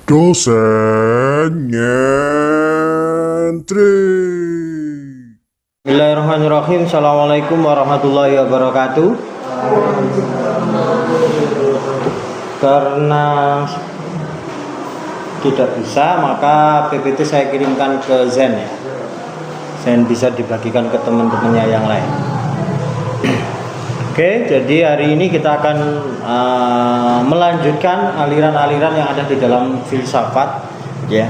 Dosen nyentri. Bismillahirrahmanirrahim. Assalamualaikum warahmatullahi wabarakatuh. Karena tidak bisa, maka PPT saya kirimkan ke Zen ya. Zen bisa dibagikan ke teman-temannya yang lain. Oke, jadi hari ini kita akan melanjutkan aliran-aliran yang ada di dalam filsafat ya.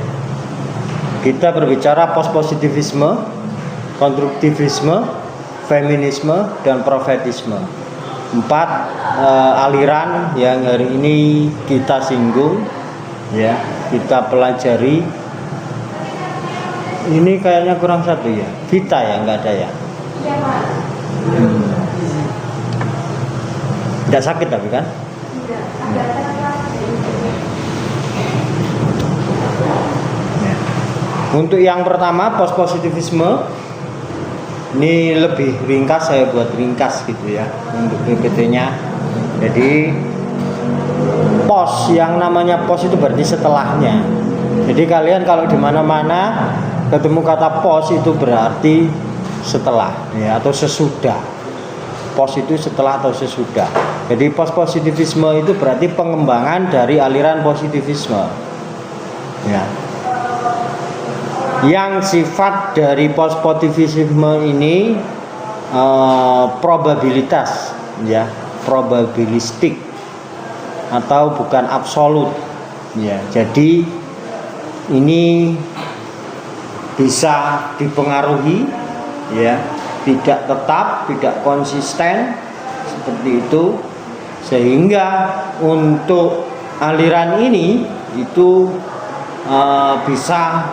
Kita berbicara post-positivisme, konstruktivisme, feminisme, dan profetisme. 4 aliran yang hari ini kita singgung ya, kita pelajari. Ini kayaknya kurang satu ya, Vita ya, nggak ada ya. Iya Pak. Tidak sakit tapi kan? Tidak. Untuk yang pertama post-positivisme, ini lebih ringkas, saya buat ringkas gitu ya untuk PPT-nya. Jadi post, yang namanya post itu berarti setelahnya. Jadi kalian kalau di mana-mana ketemu kata post itu berarti setelah ya, atau sesudah. Post itu setelah atau sesudah. Jadi post-positivisme itu berarti pengembangan dari aliran positivisme ya. Yang sifat dari post-positivisme ini probabilitas ya, probabilistik atau bukan absolut ya. Jadi ini bisa dipengaruhi ya, tidak tetap, tidak konsisten seperti itu, sehingga untuk aliran ini itu bisa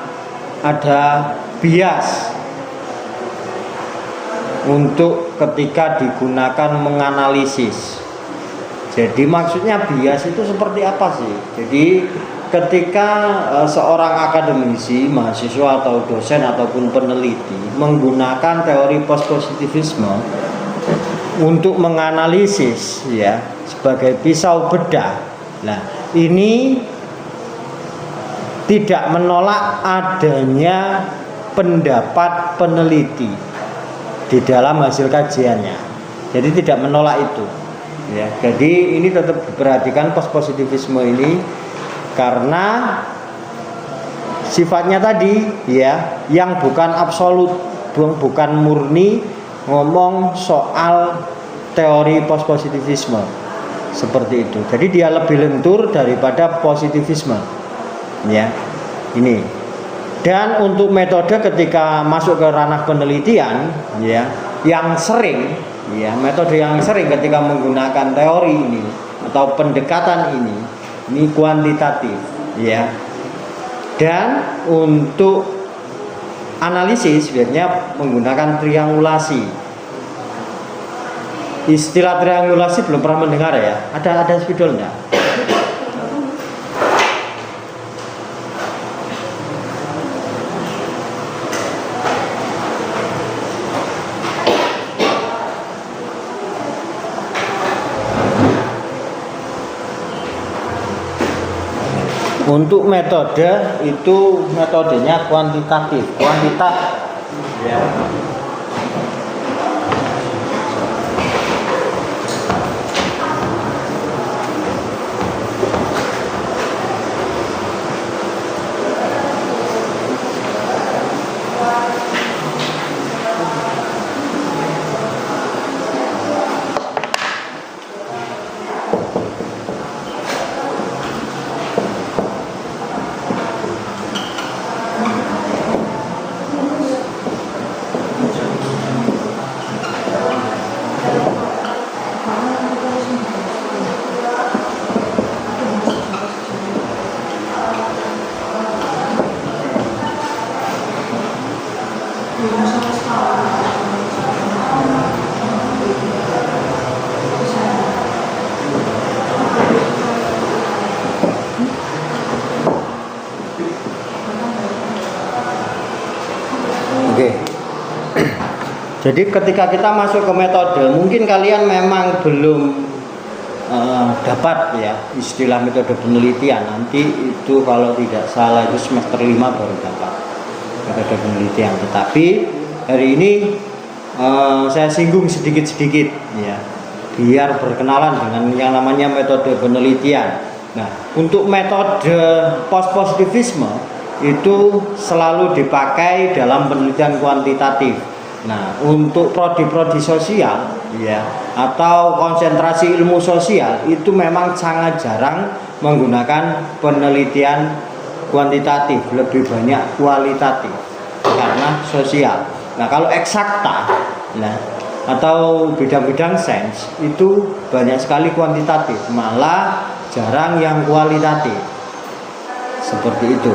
ada bias untuk ketika digunakan menganalisis. Jadi maksudnya bias itu seperti apa sih? Jadi ketika seorang akademisi, mahasiswa atau dosen ataupun peneliti menggunakan teori post-positivisme untuk menganalisis ya, sebagai pisau bedah. Nah, ini tidak menolak adanya pendapat peneliti di dalam hasil kajiannya. Jadi tidak menolak itu ya. Jadi ini tetap diperhatikan post-positivisme ini, karena sifatnya tadi ya, yang bukan absolut, bukan murni ngomong soal teori post-positivisme seperti itu. Jadi dia lebih lentur daripada positivisme ya, ini. Dan untuk metode ketika masuk ke ranah penelitian ya, yang sering ya, metode yang sering ketika menggunakan teori ini atau pendekatan ini kuantitatif ya. Dan untuk analisis biasanya menggunakan triangulasi. Istilah triangulasi belum pernah mendengar ya? Ada spidol enggak? Untuk metode itu metodenya kuantitatif, kuantitas ya. Jadi ketika kita masuk ke metode, mungkin kalian memang belum dapat ya istilah metode penelitian. Nanti itu kalau tidak salah itu semester 5 baru dapat metode penelitian. Tetapi hari ini saya singgung sedikit-sedikit ya, biar berkenalan dengan yang namanya metode penelitian. Nah, untuk metode postpositivisme itu selalu dipakai dalam penelitian kuantitatif. Nah, untuk prodi-prodi sosial ya atau konsentrasi ilmu sosial itu memang sangat jarang menggunakan penelitian kuantitatif, lebih banyak kualitatif karena sosial. Nah, kalau eksakta nah atau bidang-bidang sains itu banyak sekali kuantitatif, malah jarang yang kualitatif. Seperti itu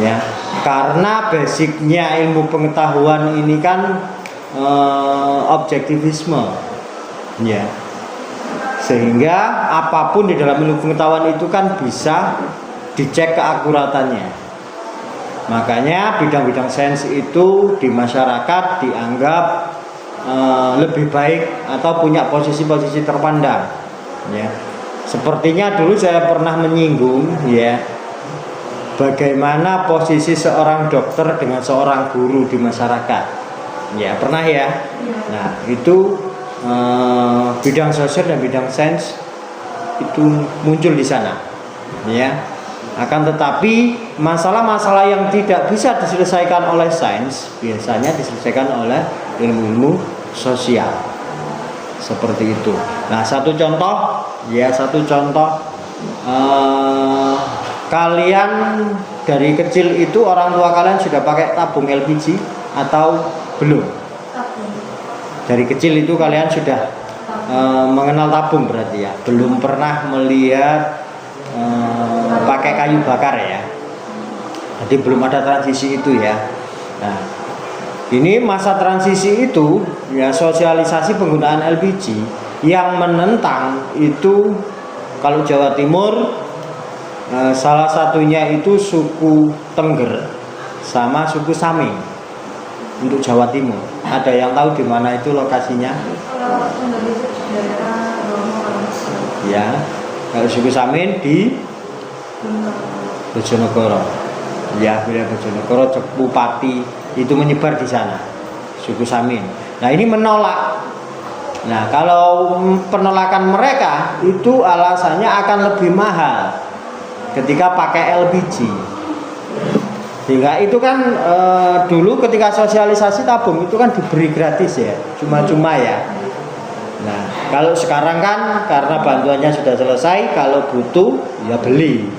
ya. Karena basicnya ilmu pengetahuan ini kan objektivisme ya. Sehingga apapun di dalam ilmu pengetahuan itu kan bisa dicek keakuratannya. Makanya bidang-bidang sains itu di masyarakat dianggap lebih baik atau punya posisi-posisi terpandang ya. Sepertinya dulu saya pernah menyinggung ya, bagaimana posisi seorang dokter dengan seorang guru di masyarakat ya, pernah ya. Nah, itu bidang sosial dan bidang sains itu muncul di sana ya. Akan tetapi masalah-masalah yang tidak bisa diselesaikan oleh sains biasanya diselesaikan oleh ilmu-ilmu sosial. Seperti itu. Nah, satu contoh kalian dari kecil itu orang tua kalian sudah pakai tabung LPG atau belum? Tabung. Dari kecil itu kalian sudah mengenal tabung berarti ya. Belum pernah melihat pakai kayu bakar ya. Jadi belum ada transisi itu ya. Nah, ini masa transisi itu ya, sosialisasi penggunaan LPG yang menentang itu kalau Jawa Timur salah satunya itu suku Tengger sama suku Samin. Untuk Jawa Timur ada yang tahu di mana itu lokasinya? Kalau Tengger itu di daerah Romo. Ya, kalau suku Samin di Bojonegoro. Ya, wilayah Bojonegoro, Bupati itu menyebar di sana, suku Samin. Nah, ini menolak. Nah, kalau penolakan mereka itu alasannya akan lebih mahal ketika pakai LPG. Sehingga itu kan dulu ketika sosialisasi tabung itu kan diberi gratis ya, cuma-cuma ya. Nah, kalau sekarang kan karena bantuannya sudah selesai, kalau butuh ya beli.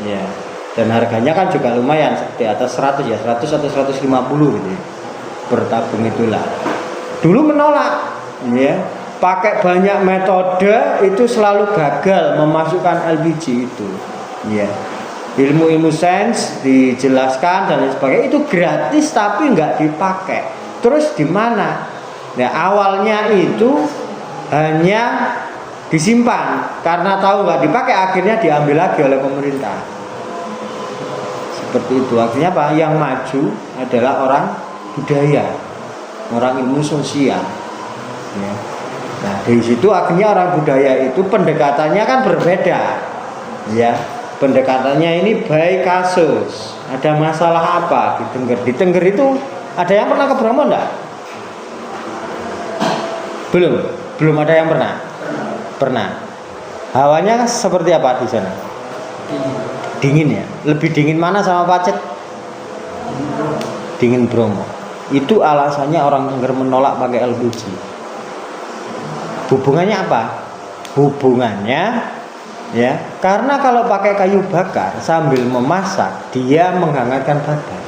Ya. Dan harganya kan juga lumayan di atas 100 ya, 100 atau 150 gitu. Per tabung itulah. Dulu menolak ya. Pakai banyak metode itu selalu gagal memasukkan LPG itu. Ya. Ilmu-ilmu sains dijelaskan dan lain sebagainya itu gratis tapi nggak dipakai. Terus di mana? Nah, awalnya itu hanya disimpan karena tahu nggak dipakai, akhirnya diambil lagi oleh pemerintah. Seperti itu. Akhirnya apa? Yang maju adalah orang budaya, orang ilmu sosial. Ya. Nah, dari situ akhirnya orang budaya itu pendekatannya kan berbeda. Ya. Pendekatannya ini by kasus. Ada masalah apa di Tengger? Di Tengger itu ada yang pernah ke Bromo enggak? Belum ada yang pernah. Pernah. Hawanya seperti apa di sana? Dingin ya. Lebih dingin mana sama Pacet? Dingin Bromo. Itu alasannya orang Tengger menolak pakai LPG. Hubungannya apa? Hubungannya ya, karena kalau pakai kayu bakar sambil memasak dia menghangatkan badan.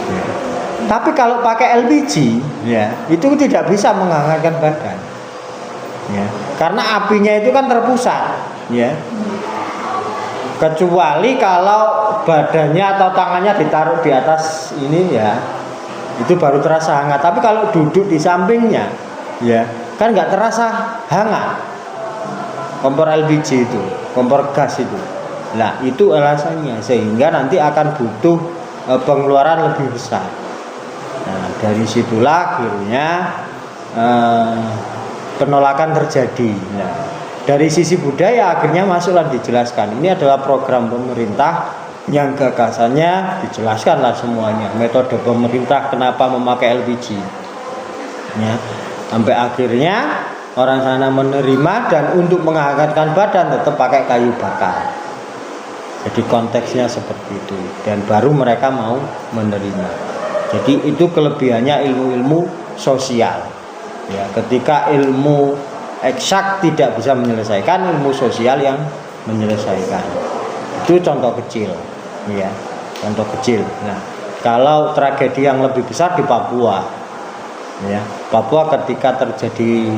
Ya. Tapi kalau pakai LPG ya, itu tidak bisa menghangatkan badan. Ya, karena apinya itu kan terpusat, ya. Kecuali kalau badannya atau tangannya ditaruh di atas ini ya, itu baru terasa hangat. Tapi kalau duduk di sampingnya, ya, kan nggak terasa hangat. Kompor LPG itu, kompor gas itu. Nah, itu alasannya sehingga nanti akan butuh pengeluaran lebih besar. Nah, dari situlah akhirnya penolakan terjadi. Nah, dari sisi budaya akhirnya masuklah dijelaskan. Ini adalah program pemerintah yang gagasannya dijelaskanlah semuanya. Metode pemerintah kenapa memakai LPG. Ya, sampai akhirnya orang sana menerima dan untuk menghangatkan badan tetap pakai kayu bakar. Jadi konteksnya seperti itu dan baru mereka mau menerima. Jadi itu kelebihannya ilmu-ilmu sosial. Ya, ketika ilmu eksak tidak bisa menyelesaikan, ilmu sosial yang menyelesaikan. Itu contoh kecil, ya, contoh kecil. Nah, kalau tragedi yang lebih besar di Papua, ya, Papua ketika terjadi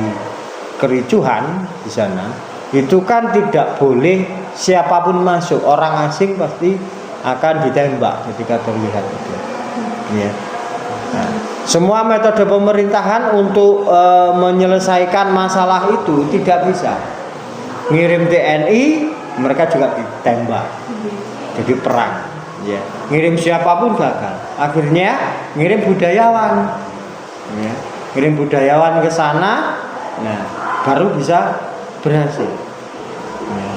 kericuhan di sana, itu kan tidak boleh siapapun masuk, orang asing pasti akan ditembak ketika terlihat itu, ya. Nah, semua metode pemerintahan untuk menyelesaikan masalah itu tidak bisa. Ngirim TNI, mereka juga ditembak. Jadi perang, ya. Ngirim siapapun gagal. Akhirnya ngirim budayawan, ya. Ngirim budayawan ke sana, nah baru bisa berhasil. Ya.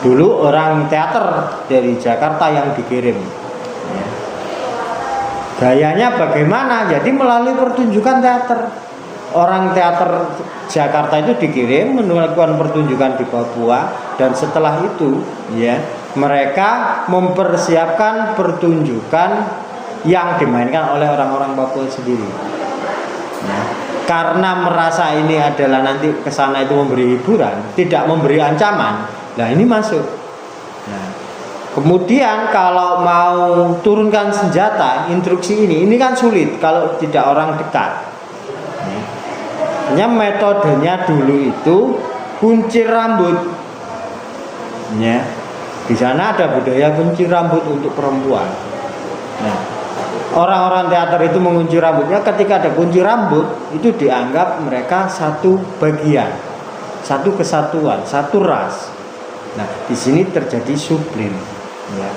Dulu orang teater dari Jakarta yang dikirim. Ya. Gayanya bagaimana? Jadi melalui pertunjukan teater. Orang teater Jakarta itu dikirim melakukan pertunjukan di Papua dan setelah itu, ya, mereka mempersiapkan pertunjukan yang dimainkan oleh orang-orang Papua sendiri. Ya. Karena merasa ini adalah nanti kesana itu memberi hiburan, tidak memberi ancaman. Nah ini masuk. Nah, kemudian kalau mau turunkan senjata, instruksi ini kan sulit kalau tidak orang dekat. Hanya metodenya dulu itu kuncir rambut. Ya, di sana ada budaya kuncir rambut untuk perempuan. Nah, orang-orang teater itu mengunci rambutnya. Ketika ada kunci rambut, itu dianggap mereka satu bagian, satu kesatuan, satu ras. Nah, di sini terjadi sublim. Ya.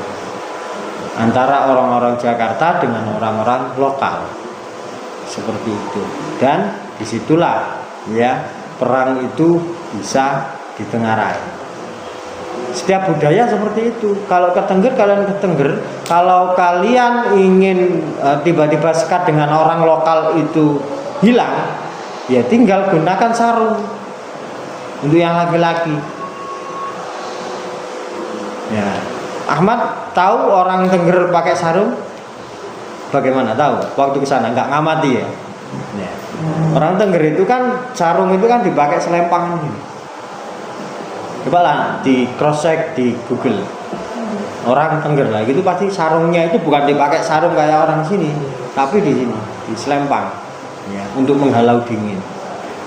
Antara orang-orang Jakarta dengan orang-orang lokal seperti itu, dan disitulah, ya, perang itu bisa ditengarai. Setiap budaya seperti itu. Kalau ke Tengger, kalian ke Tengger, kalau kalian ingin tiba-tiba sekat dengan orang lokal itu hilang, ya tinggal gunakan sarung untuk yang laki-laki. Ya, Ahmad tahu orang Tengger pakai sarung? Bagaimana tahu? Waktu ke sana nggak ngamati ya. Ya. Orang Tengger itu kan sarung itu kan dipakai selempangan ini. Coba lah di cross check di Google. Orang Tengger lah gitu pasti sarungnya itu bukan dipakai sarung kayak orang sini, tapi di sini di selempang, ya, untuk menghalau dingin.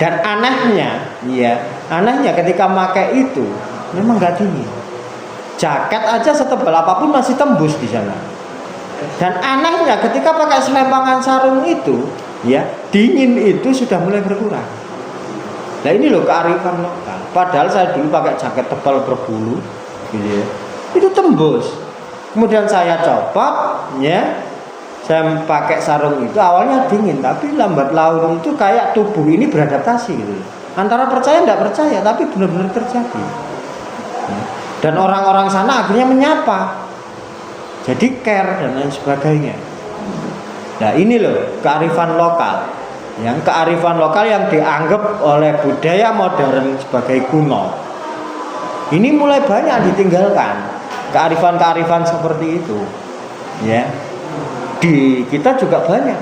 Dan anehnya, ya, anehnya ketika pakai itu memang nggak dingin. Jaket aja setebal apapun masih tembus di sana. Dan anehnya ketika pakai selempangan sarung itu, ya, dingin itu sudah mulai berkurang. Nah ini loh kearifan lokal. Padahal saya dulu pakai jaket tebal berbulu, gitu ya, itu tembus. Kemudian saya copot, ya, saya pakai sarung itu awalnya dingin, tapi lambat laun itu kayak tubuh ini beradaptasi gitu. Antara percaya tidak percaya, tapi benar-benar terjadi. Ya. Dan orang-orang sana akhirnya menyapa, jadi care dan lain sebagainya. Nah ini loh kearifan lokal, yang kearifan lokal yang dianggap oleh budaya modern sebagai kuno. Ini mulai banyak ditinggalkan kearifan-kearifan seperti itu, ya. Di kita juga banyak,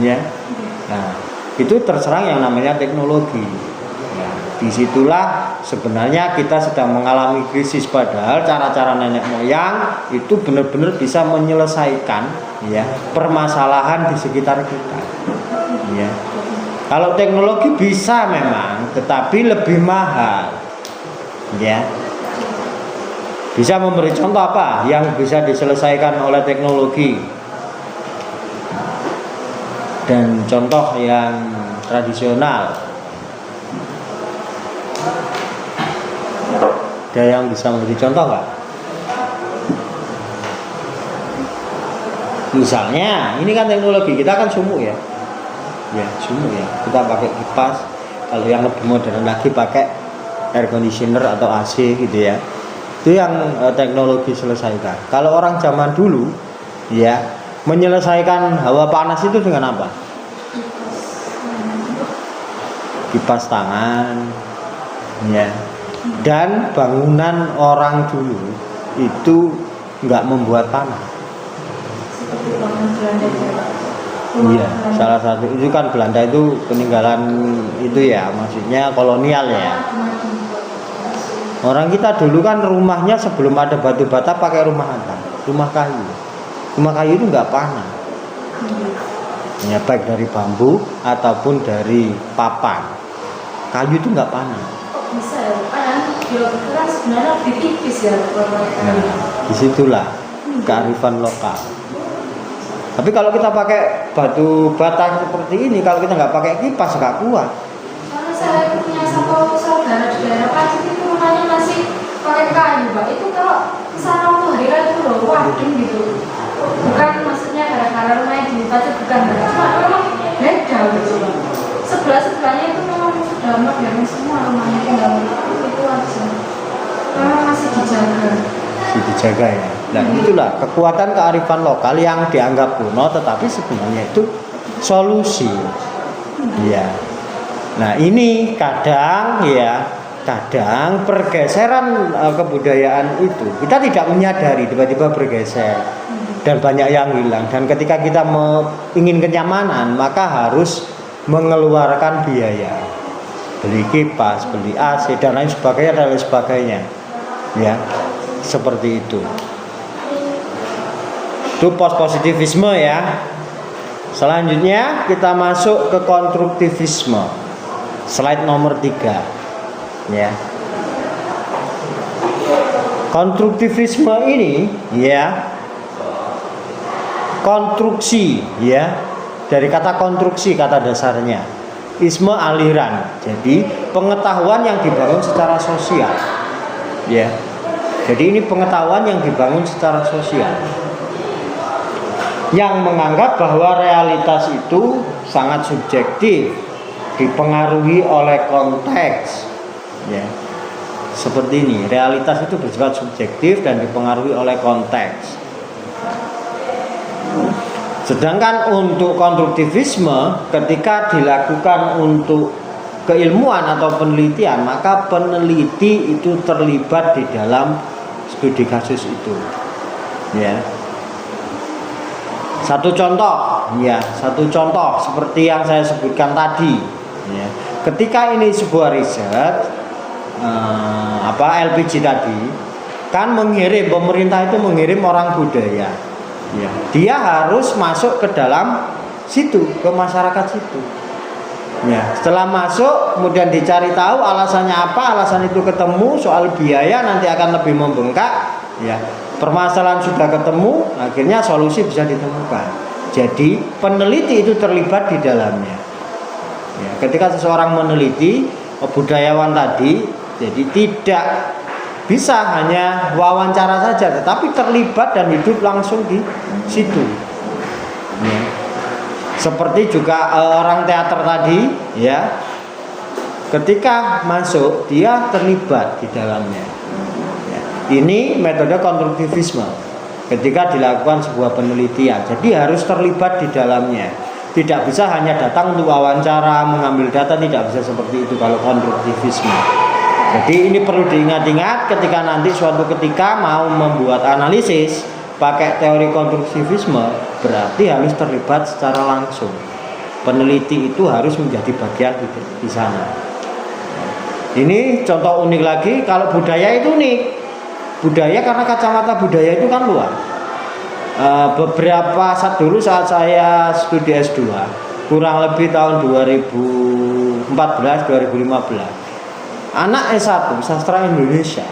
ya. Nah itu terserang yang namanya teknologi. Ya, disitulah sebenarnya kita sedang mengalami krisis, padahal cara-cara nenek moyang itu benar-benar bisa menyelesaikan, ya, permasalahan di sekitar kita, ya. Kalau teknologi bisa memang, tetapi lebih mahal, ya. Bisa memberi contoh apa yang bisa diselesaikan oleh teknologi dan contoh yang tradisional? Ada yang bisa memberi contoh nggak? Misalnya, ini kan teknologi, kita kan sumuk ya, ya sumuk ya. Kita pakai kipas. Kalau yang lebih modern lagi pakai air conditioner atau AC gitu ya. Itu yang teknologi selesaikan. Kalau orang zaman dulu ya menyelesaikan hawa panas itu dengan apa? Kipas tangan ya. Dan bangunan orang dulu itu nggak membuat panas. Seperti bangunan Belanda juga. Iya, salah satu itu kan Belanda itu peninggalan itu ya, maksudnya kolonial ya. Orang kita dulu kan rumahnya sebelum ada batu bata pakai rumah apa? Rumah kayu. Rumah kayu itu nggak panas. Ya, baik dari bambu ataupun dari papan. Kayu itu nggak panas. Bisa ya, kan dia keras sebenarnya lebih tipis ya kalau Nah, disitulah kearifan lokal. Tapi kalau kita pakai batu bata seperti ini, kalau kita nggak pakai kipas nggak kuat. karena saya punya satu saudara di daerah Pacet itu rumahnya masih pakai kayu, Pak. Itu kalau kesana waktu hari raya itu loh, wading gitu. Bukan maksudnya gara-gara rumahnya di Pacet, bukan. Cuma memang beda gitu. Sebelah-sebelahnya itu memang sudah modern semua rumahnya, tinggal itu aja. Memang masih dijaga. Masih dijaga ya. Nah itulah kekuatan kearifan lokal yang dianggap kuno, tetapi sebenarnya itu solusi. Ya. Nah ini kadang pergeseran kebudayaan itu kita tidak menyadari tiba-tiba bergeser dan banyak yang hilang. Dan ketika kita ingin kenyamanan maka harus mengeluarkan biaya, beli kipas, beli AC dan lain sebagainya, ya seperti itu. Itu positivisme ya. Selanjutnya kita masuk ke konstruktivisme. Slide nomor 3 ya. Konstruktivisme ini ya konstruksi ya, dari kata konstruksi kata dasarnya. Isme aliran. Jadi pengetahuan yang dibangun secara sosial. Ya. Jadi ini pengetahuan yang dibangun secara sosial. Yang menganggap bahwa realitas itu sangat subjektif, dipengaruhi oleh konteks. Ya. Seperti ini, realitas itu bersifat subjektif dan dipengaruhi oleh konteks. Sedangkan untuk konstruktivisme ketika dilakukan untuk keilmuan atau penelitian, maka peneliti itu terlibat di dalam studi kasus itu. Ya. Satu contoh seperti yang saya sebutkan tadi. Ya. Ketika ini sebuah riset LPG tadi kan pemerintah itu mengirim orang budaya. Ya. Dia harus masuk ke dalam situ, ke masyarakat situ. Ya, setelah masuk kemudian dicari tahu alasannya apa, alasan itu ketemu, soal biaya nanti akan lebih membengkak. Ya, permasalahan sudah ketemu, akhirnya solusi bisa ditemukan. Jadi peneliti itu terlibat di dalamnya. Ya, ketika seseorang meneliti budayawan tadi, jadi tidak bisa hanya wawancara saja, tetapi terlibat dan hidup langsung di situ. Ya. Seperti juga orang teater tadi, ya, ketika masuk dia terlibat di dalamnya. Ya. Ini metode konstruktivisme. Ketika dilakukan sebuah penelitian, jadi harus terlibat di dalamnya. Tidak bisa hanya datang untuk wawancara, mengambil data, tidak bisa seperti itu kalau konstruktivisme. Jadi ini perlu diingat-ingat ketika nanti suatu ketika mau membuat analisis pakai teori konstruktivisme, berarti harus terlibat secara langsung. Peneliti itu harus menjadi bagian di sana. Ini contoh unik lagi, kalau budaya itu unik. Budaya karena kacamata budaya itu kan luas. Beberapa saat dulu saat saya studi S2, kurang lebih tahun 2014-2015. Anak S1 sastra Indonesia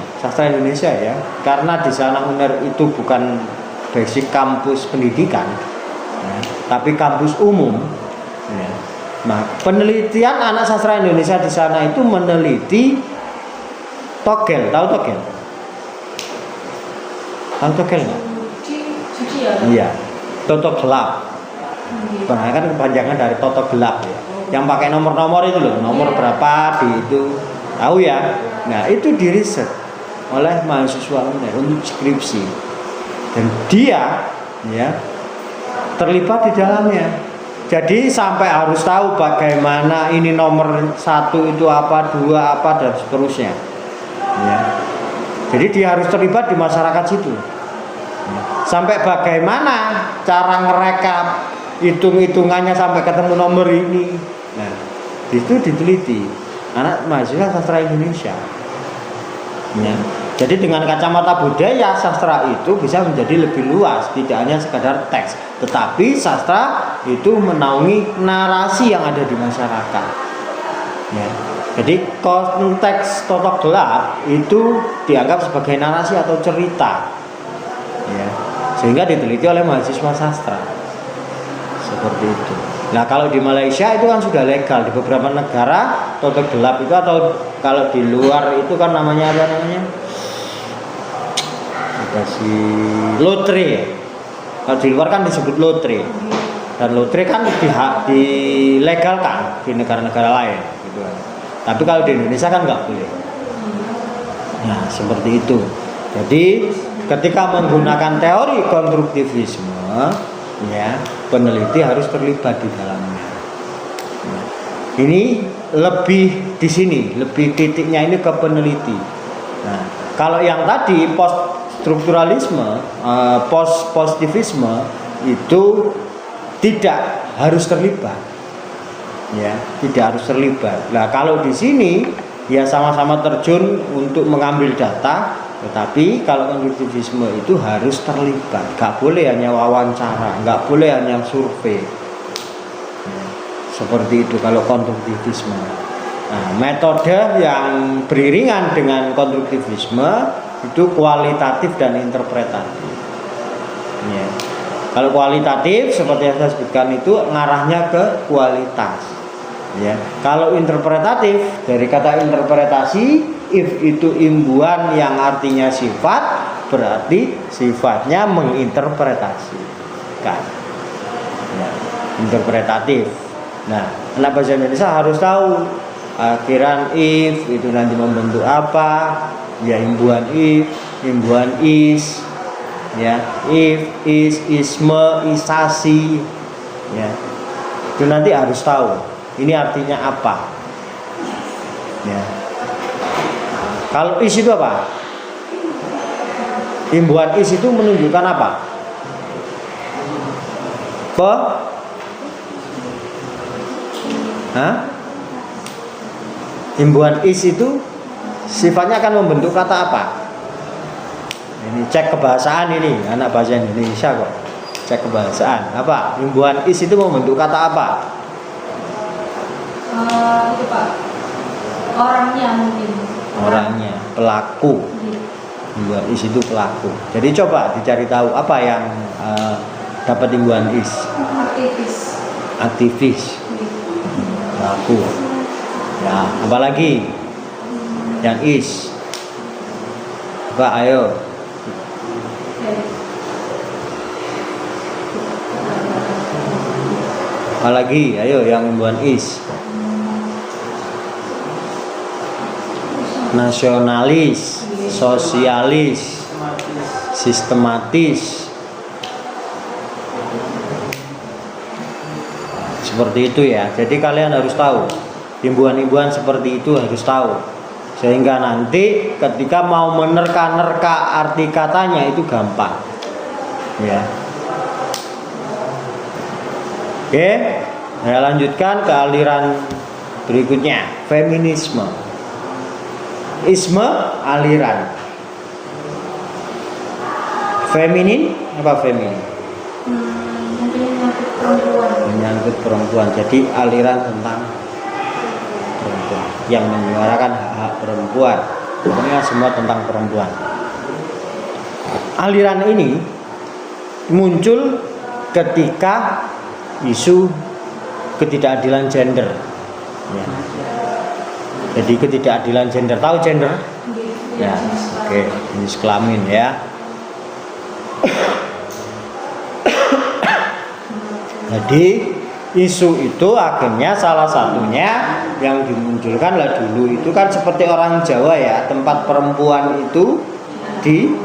ya, karena di sana UNER itu bukan basic kampus pendidikan, ya, tapi kampus umum. Ya. Nah, penelitian anak sastra Indonesia di sana itu meneliti togel, tahu togel? Tahu togel nggak? Iya, toto gelap. Nah, kan kepanjangan dari toto gelap ya. Yang pakai nomor-nomor itu loh, nomor berapa di itu. Tahu ya? Nah, itu diriset oleh mahasiswa UNER untuk skripsi. Dan dia ya terlibat di dalamnya. Jadi sampai harus tahu bagaimana ini nomor 1 itu apa, 2 apa dan seterusnya. Ya. Jadi dia harus terlibat di masyarakat situ. Sampai bagaimana cara ngerekap, hitung-hitungannya sampai ketemu nomor ini. Nah, itu diteliti anak mahasiswa sastra Indonesia. Ya. Jadi dengan kacamata budaya, sastra itu bisa menjadi lebih luas, tidak hanya sekadar teks, tetapi sastra itu menaungi narasi yang ada di masyarakat. Ya. Jadi konteks Totok Gelap itu dianggap sebagai narasi atau cerita, ya. Sehingga diteliti oleh mahasiswa sastra seperti itu. Nah, kalau di Malaysia itu kan sudah legal. Di beberapa negara Totok Gelap itu, atau kalau di luar itu kan namanya apa namanya? Si lotre. Kalau di luar kan disebut lotre. Dan lotre kan dilegalkan di negara-negara lain gitu kan. Tapi kalau di Indonesia kan nggak boleh. Nah, seperti itu. Jadi ketika menggunakan teori konstruktivisme, ya, peneliti harus terlibat di dalamnya. Nah, ini lebih di sini, lebih titiknya ini ke peneliti. Nah, kalau yang tadi post strukturalisme, post positivisme itu tidak harus terlibat. Ya, tidak harus terlibat. Nah, kalau di sini ya sama-sama terjun untuk mengambil data, tetapi kalau konstruktivisme itu harus terlibat. Nggak boleh hanya wawancara, nggak boleh hanya survei. Ya, seperti itu kalau konstruktivisme. Nah, metode yang beriringan dengan konstruktivisme itu kualitatif dan interpretatif. Ya. Kalau kualitatif seperti yang saya sebutkan itu ngarahnya ke kualitas. Ya. Kalau interpretatif dari kata interpretasi, if itu imbuhan yang artinya sifat, berarti sifatnya menginterpretasikan. Ya. Interpretatif. Nah, anak bahasa Indonesia harus tahu akhiran if itu nanti membentuk apa. Ya, imbuhan if, imbuhan is, ya, if, is, isme, isasi, ya, itu nanti harus tahu ini artinya apa. Ya. Kalau is itu apa? Imbuhan is itu menunjukkan apa? Imbuhan is itu sifatnya akan membentuk kata apa? Ini cek kebahasaan ini, anak bahasa Indonesia kok. Cek kebahasaan. Apa? Imbuhan is itu membentuk kata apa? Itu Pak. Orangnya mungkin. Orangnya, pelaku. Imbuhan is itu pelaku. Jadi coba dicari tahu apa yang dapat imbuhan is. Aktivis. Aktivis. Pelaku. Ya, apalagi? Yang is. Pak, ayo. Apalagi, ayo yang imbuhan is. Nasionalis, sosialis, sistematis. Seperti itu ya. Jadi kalian harus tahu. Imbuhan-imbuhan seperti itu harus tahu. Sehingga nanti ketika mau menerka-nerka arti katanya itu gampang. Ya. Oke, saya lanjutkan ke aliran berikutnya, feminisme. Isme, aliran. Feminin, apa feminin? Menyangkut perempuan. Menyangkut perempuan. Jadi aliran tentang perempuan yang menyuarakan hak-hak perempuan. Pokoknya semua tentang perempuan. Aliran ini muncul ketika isu ketidakadilan gender. Ya. Jadi ketidakadilan gender, tahu gender? Ya, oke, jenis kelamin ya. Jadi isu itu akhirnya salah satunya yang dimunculkan lah dulu itu kan seperti orang Jawa ya, tempat perempuan itu di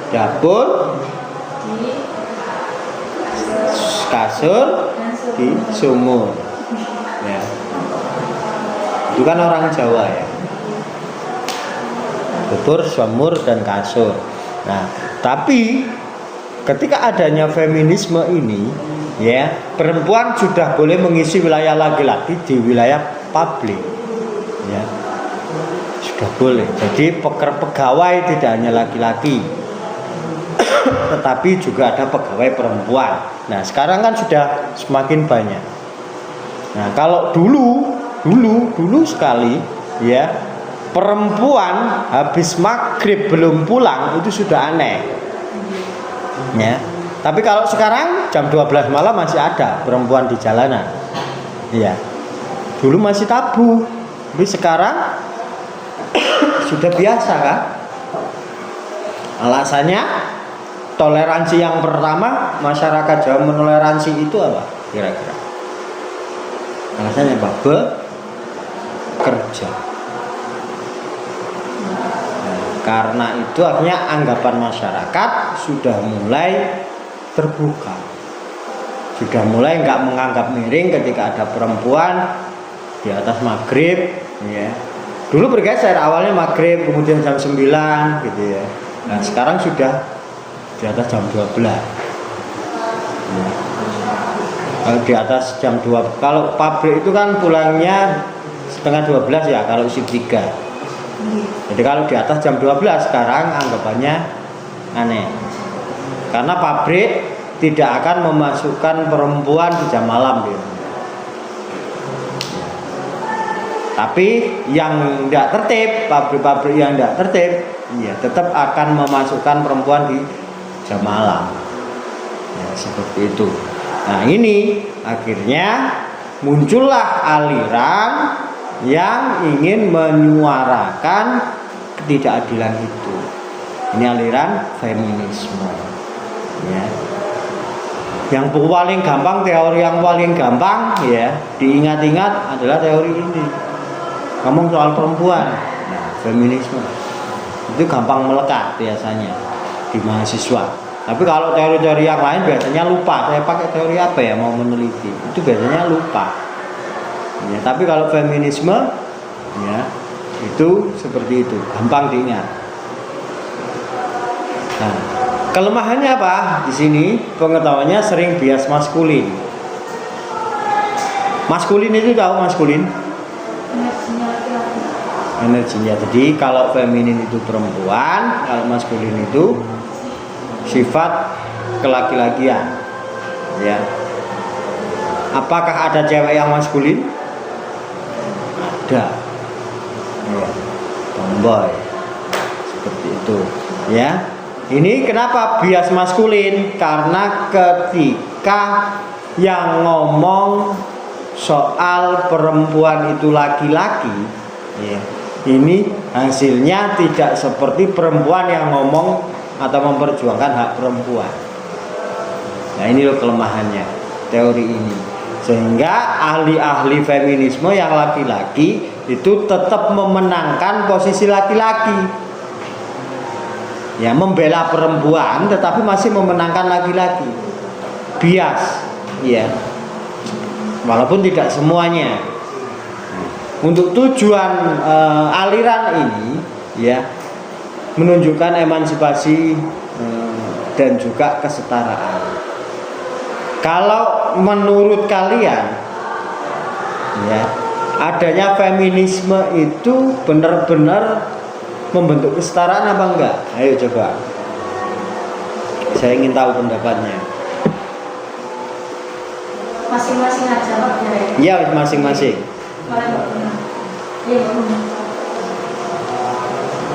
dapur, di kasur, di sumur ya. Itu kan orang Jawa ya, dapur, sumur, dan kasur. Nah, tapi ketika adanya feminisme ini ya, perempuan sudah boleh mengisi wilayah laki-laki di wilayah publik ya, sudah boleh. Jadi pegawai tidak hanya laki-laki tetapi juga ada pegawai perempuan. Nah sekarang kan sudah semakin banyak. Nah kalau dulu sekali ya, perempuan habis maghrib belum pulang itu sudah aneh ya. Tapi kalau sekarang jam 12 malam masih ada perempuan di jalanan. Iya. Dulu masih tabu, tapi sekarang sudah biasa kan? Alasannya toleransi yang pertama, masyarakat Jawa menoleransi itu apa? Kira-kira. Alasannya apa? Bekerja. Karena itu akhirnya anggapan masyarakat sudah mulai terbuka, sudah mulai nggak menganggap miring ketika ada perempuan di atas maghrib ya. Dulu bergeser, awalnya maghrib kemudian jam 9 gitu ya. Nah sekarang sudah di atas jam 12 ya. Kalau di atas jam 2, kalau pabrik itu kan pulangnya setengah 12 ya kalau shift 3. Jadi kalau di atas jam 12 sekarang anggapannya aneh. Karena pabrik tidak akan memasukkan perempuan di jam malam gitu. Tapi yang tidak tertib, pabrik-pabrik yang tidak tertib, ya tetap akan memasukkan perempuan di jam malam. Ya, seperti itu. Nah ini akhirnya muncullah aliran yang ingin menyuarakan ketidakadilan itu. Ini aliran feminisme ya. Yang paling gampang, teori yang paling gampang ya diingat-ingat adalah teori ini, ngomong soal perempuan. Nah feminisme itu gampang melekat biasanya di mahasiswa. Tapi kalau teori-teori yang lain biasanya lupa. Saya pakai teori apa ya mau meneliti, itu biasanya lupa ya. Tapi kalau feminisme ya itu seperti itu, gampang diingat. Nah, kelemahannya apa? Di sini pengetahuannya sering bias maskulin. Maskulin itu tahu maskulin? Energinya. Jadi kalau feminin itu perempuan, kalau maskulin itu sifat kelaki-lakian. Ya. Apakah ada cewek yang maskulin? Ada. Ya. Tomboy. Seperti itu. Ya. Ini kenapa bias maskulin? Karena ketika yang ngomong soal perempuan itu laki-laki ya, ini hasilnya tidak seperti perempuan yang ngomong atau memperjuangkan hak perempuan. Nah ini loh kelemahannya teori ini. Sehingga ahli-ahli feminisme yang laki-laki itu tetap memenangkan posisi laki-laki. Ya, membela perempuan tetapi masih memenangkan laki-laki. Bias, ya. Walaupun tidak semuanya. Untuk tujuan aliran ini, ya, menunjukkan emansipasi dan juga kesetaraan. Kalau menurut kalian, ya, adanya feminisme itu benar-benar membentuk kesetaraan apa enggak? Ayo coba. Saya ingin tahu pendapatnya. Masing-masing aja Pak. Iya, masing-masing.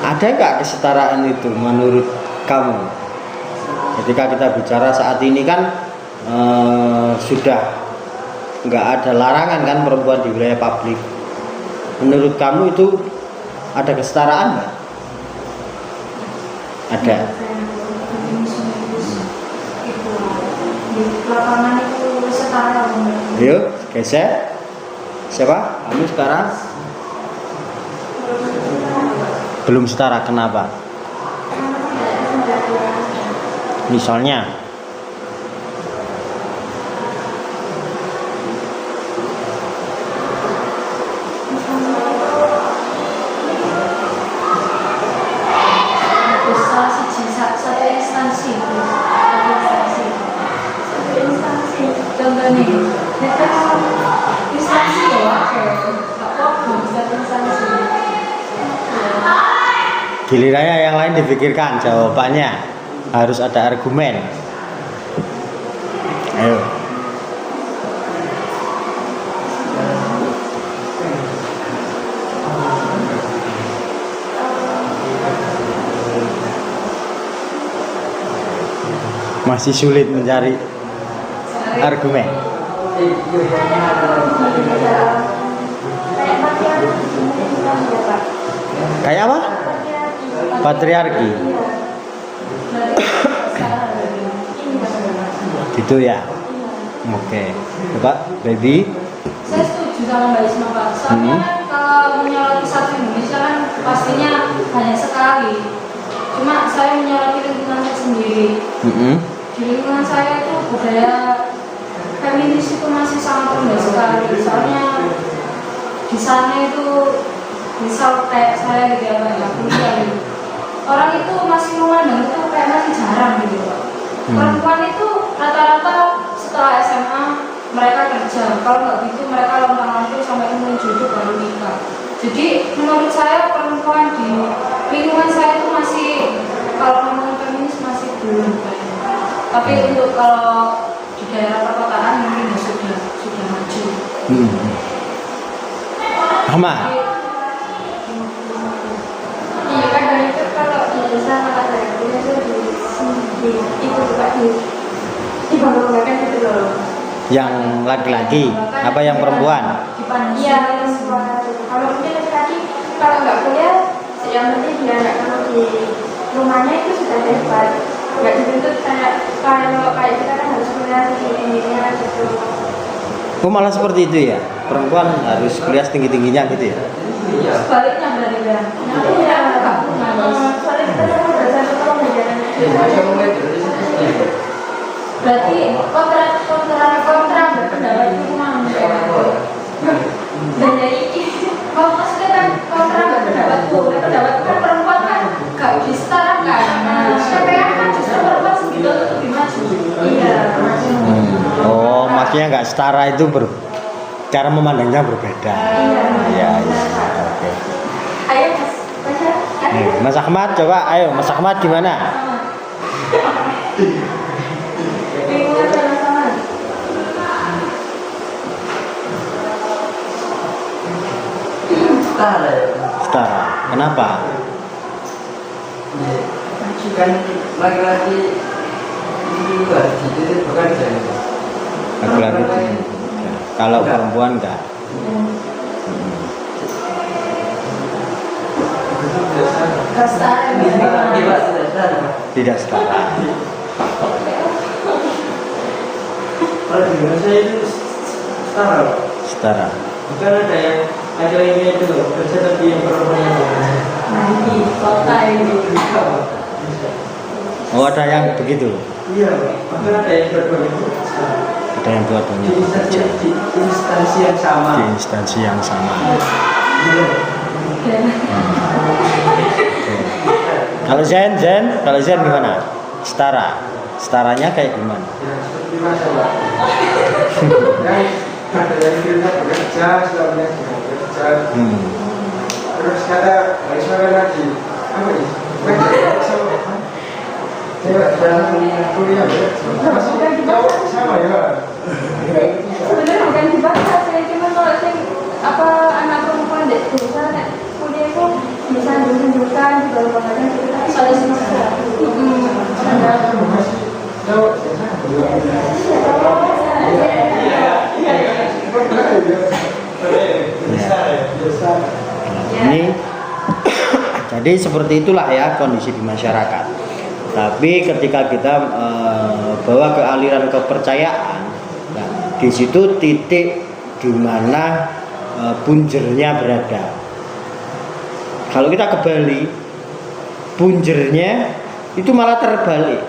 Ada enggak kesetaraan itu menurut kamu? Ketika kita bicara saat ini kan sudah enggak ada larangan kan perempuan di wilayah publik. Menurut kamu itu ada kesetaraan enggak? Ada. Di lapangan itu setara. Yuk, geser. Siapa? Kamu sekarang? Belum setara, kenapa? Misalnya satu instansi. Contoh nih, instansi ya, satu instansi. gilirannya yang lain dipikirkan jawabannya, harus ada argumen. Ayo. Masih sulit mencari argumen. Kayak apa? Patriarki. Gitu ya. Oke. Coba, baby. Saya setuju sama Mbak Isma, Pak. Soalnya kalau menyoroti satu Indonesia kan pastinya hanya sekali. Cuma saya menyoroti lingkungan saya sendiri. Di lingkungan saya itu budaya feminis itu masih sangat rendah sekali. Soalnya di sana itu misal kayak saya gitu ya, Pak, kuliah gitu. Orang itu masih memandang itu kayak masih jarang gitu, Pak. Perempuan itu rata-rata setelah SMA mereka kerja. Kalau nggak gitu mereka lontang-lantung sampai umur jodoh baru nikah. Jadi menurut saya perempuan di lingkungan saya itu masih, kalau ngomong feminis masih belum. Tapi untuk kalau di daerah perkotaan mungkin sudah maju. Ahmad. Iya kan, dari itu kalau di desa ada itu itu juga dibanggakan gitu loh. Yang laki-laki apa yang perempuan? Iya, kalau mungkin laki-laki kalau nggak kuliah, yang penting dia nggak kalau di rumahnya itu sudah hebat. Nggak dituntut kayak kita kan harus kuliah tinggi-tingginya gitu. Oh, malah seperti itu ya? Perempuan harus kuliah tinggi-tingginya gitu ya? Sebaliknya berarti kan? Iya, soalnya kita kan belajar kalau belajar. Berarti kontra berpendapat itu memang dan jadi kalau maksudnya kan kontra berpendapatku kan perempuan kan gak disetarakan. Nah, KPR kan justru perempuan segitu untuk lebih maju. Iya. Oh, maksudnya nggak setara itu cara memandangnya berbeda. Iya. Oke. Ayo Mas Ahmad, coba, ayo Mas Ahmad gimana? lingkungan sama-sama. Setara. Kenapa? Kan laki-laki itu harus dituntut bekerja. Laki-laki itu. Kalau perempuan enggak. Tidak setara. Kalau di Indonesia itu setara. Setara. Bukan ada yang ini itu loh, kerja tapi yang perempuan yang Di kota ini. Oh, ada yang begitu. Iya, bahkan ada yang berdua itu. Ada yang dua-duanya Di bekerja instansi yang sama. di instansi yang sama. Kalau Zen gimana? Setaranya kayak gimana? Ya, seperti masalah. Yang ada yang bilang bekerja, sebabnya bekerja. Terus kata harus makan lagi. Apa ini? Saya dalam kuliah masih jauh sama ya. Sebenarnya bukan dibahas, saya cuma kalau anak perempuan di desa kuliah itu bisa menunjukkan di dalam banggakan kita soal semester. Ini jadi seperti itulah ya kondisi di masyarakat. Tapi ketika kita bawa ke aliran kepercayaan, nah, Di situ titik di mana punjernya berada. Kalau kita ke Bali, punjernya itu malah terbalik.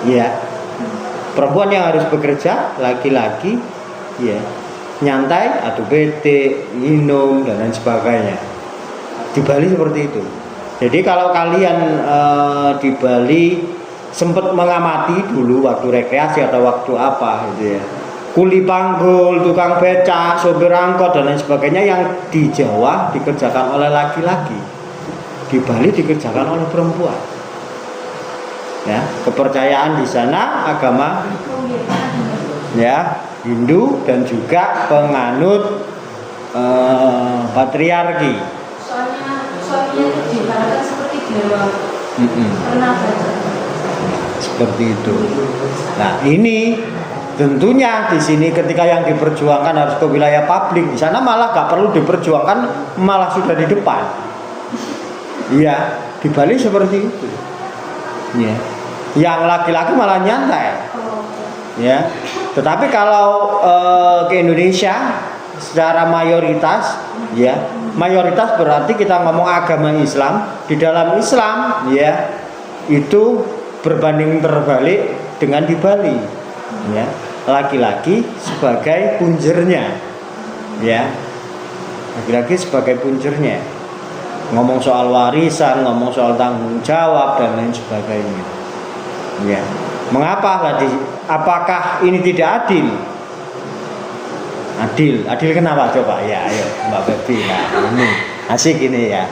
Ya. Perempuan yang harus bekerja, laki-laki ya, nyantai atau bete, minum dan lain sebagainya. Di Bali seperti itu. Jadi kalau kalian di Bali sempat mengamati dulu waktu rekreasi atau waktu apa gitu ya, kuli panggul, tukang becak, sopir angkot dan lain sebagainya yang di Jawa dikerjakan oleh laki-laki, di Bali dikerjakan oleh perempuan. Ya, kepercayaan di sana agama ya Hindu dan juga penganut patriarki. Soalnya diibaratkan seperti dewa. Pernah baca. Seperti itu. Nah, ini tentunya di sini ketika yang diperjuangkan harus ke wilayah publik, di sana malah gak perlu diperjuangkan, malah sudah di depan. Iya, di Bali seperti itu. Ya. Yang laki-laki malah nyantai. Ya. Tetapi kalau ke Indonesia secara mayoritas, ya, mayoritas berarti kita ngomong agama Islam. Di dalam Islam, ya, itu berbanding terbalik dengan di Bali. Ya, laki-laki sebagai punjernya. Ya. Laki-laki sebagai punjernya. Ngomong soal warisan, ngomong soal tanggung jawab dan lain sebagainya. Ya, mengapa apakah ini tidak adil? Adil kenapa coba? Ya, ayo Mbak Febi. Nah, ini asik ini ya.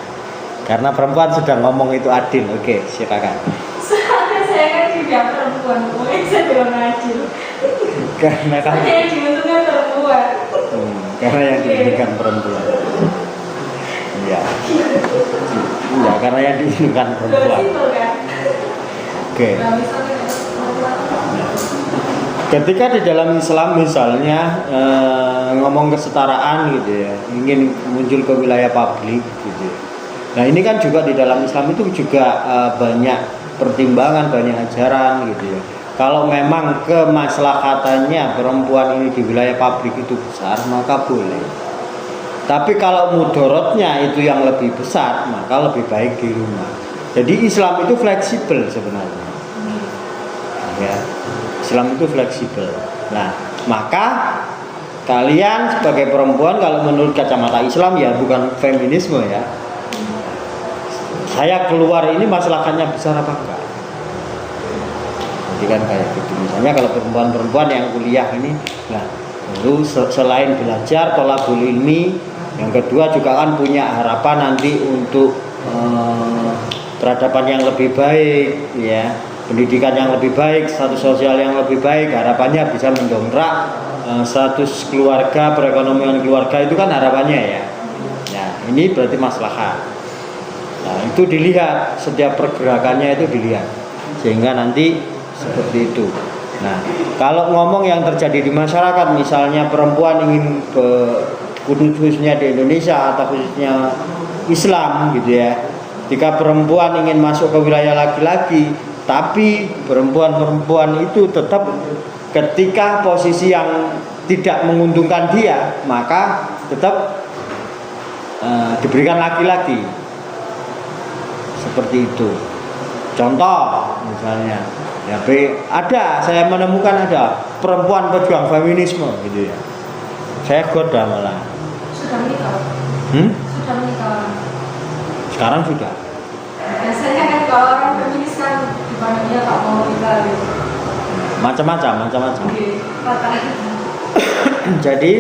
Karena perempuan sudah ngomong itu adil. Oke, silakan. Soalnya saya kan juga perempuan, mungkin saya bilang adil. Karena kan yang diuntungkan perempuan. Karena yang diuntungkan perempuan. Iya. Iya, karena yang diuntungkan perempuan. Oke. Ketika di dalam Islam misalnya ngomong kesetaraan gitu ya, ingin muncul ke wilayah publik gitu ya. Nah, ini kan juga di dalam Islam itu juga banyak pertimbangan, banyak ajaran gitu ya. Kalau memang kemaslahatannya perempuan ini di wilayah publik itu besar, maka boleh. Tapi kalau mudorotnya itu yang lebih besar, maka lebih baik di rumah. Jadi Islam itu fleksibel sebenarnya. Ya, Islam itu fleksibel. Nah, maka kalian sebagai perempuan kalau menurut kacamata Islam ya bukan feminisme ya. Saya keluar ini masalahnya besar apa enggak? Jadi kan kayak gitu. Misalnya kalau perempuan-perempuan yang kuliah ini, nah, lalu selain belajar tolabul ilmi, yang kedua juga kan punya harapan nanti untuk peradaban yang lebih baik, ya, pendidikan yang lebih baik, status sosial yang lebih baik, harapannya bisa mendongkrak status keluarga, perekonomian keluarga itu kan harapannya ya. Nah, ini berarti maslahat. Nah, itu dilihat, setiap pergerakannya itu dilihat, sehingga nanti seperti itu. Nah, kalau ngomong yang terjadi di masyarakat, misalnya perempuan ingin khususnya di Indonesia atau khususnya Islam gitu ya. Jika perempuan ingin masuk ke wilayah laki-laki, tapi perempuan-perempuan itu tetap ketika posisi yang tidak menguntungkan dia, maka tetap diberikan laki-laki. Seperti itu. Contoh misalnya, ya saya menemukan ada perempuan pejuang feminisme gitu ya. Saya goda malah. Sudah menikah? Sudah menikah. Sekarang sudah. Biasanya kan kalau orang feminis kan gimana dia tak mau nikah gitu. Macam-macam. Jadi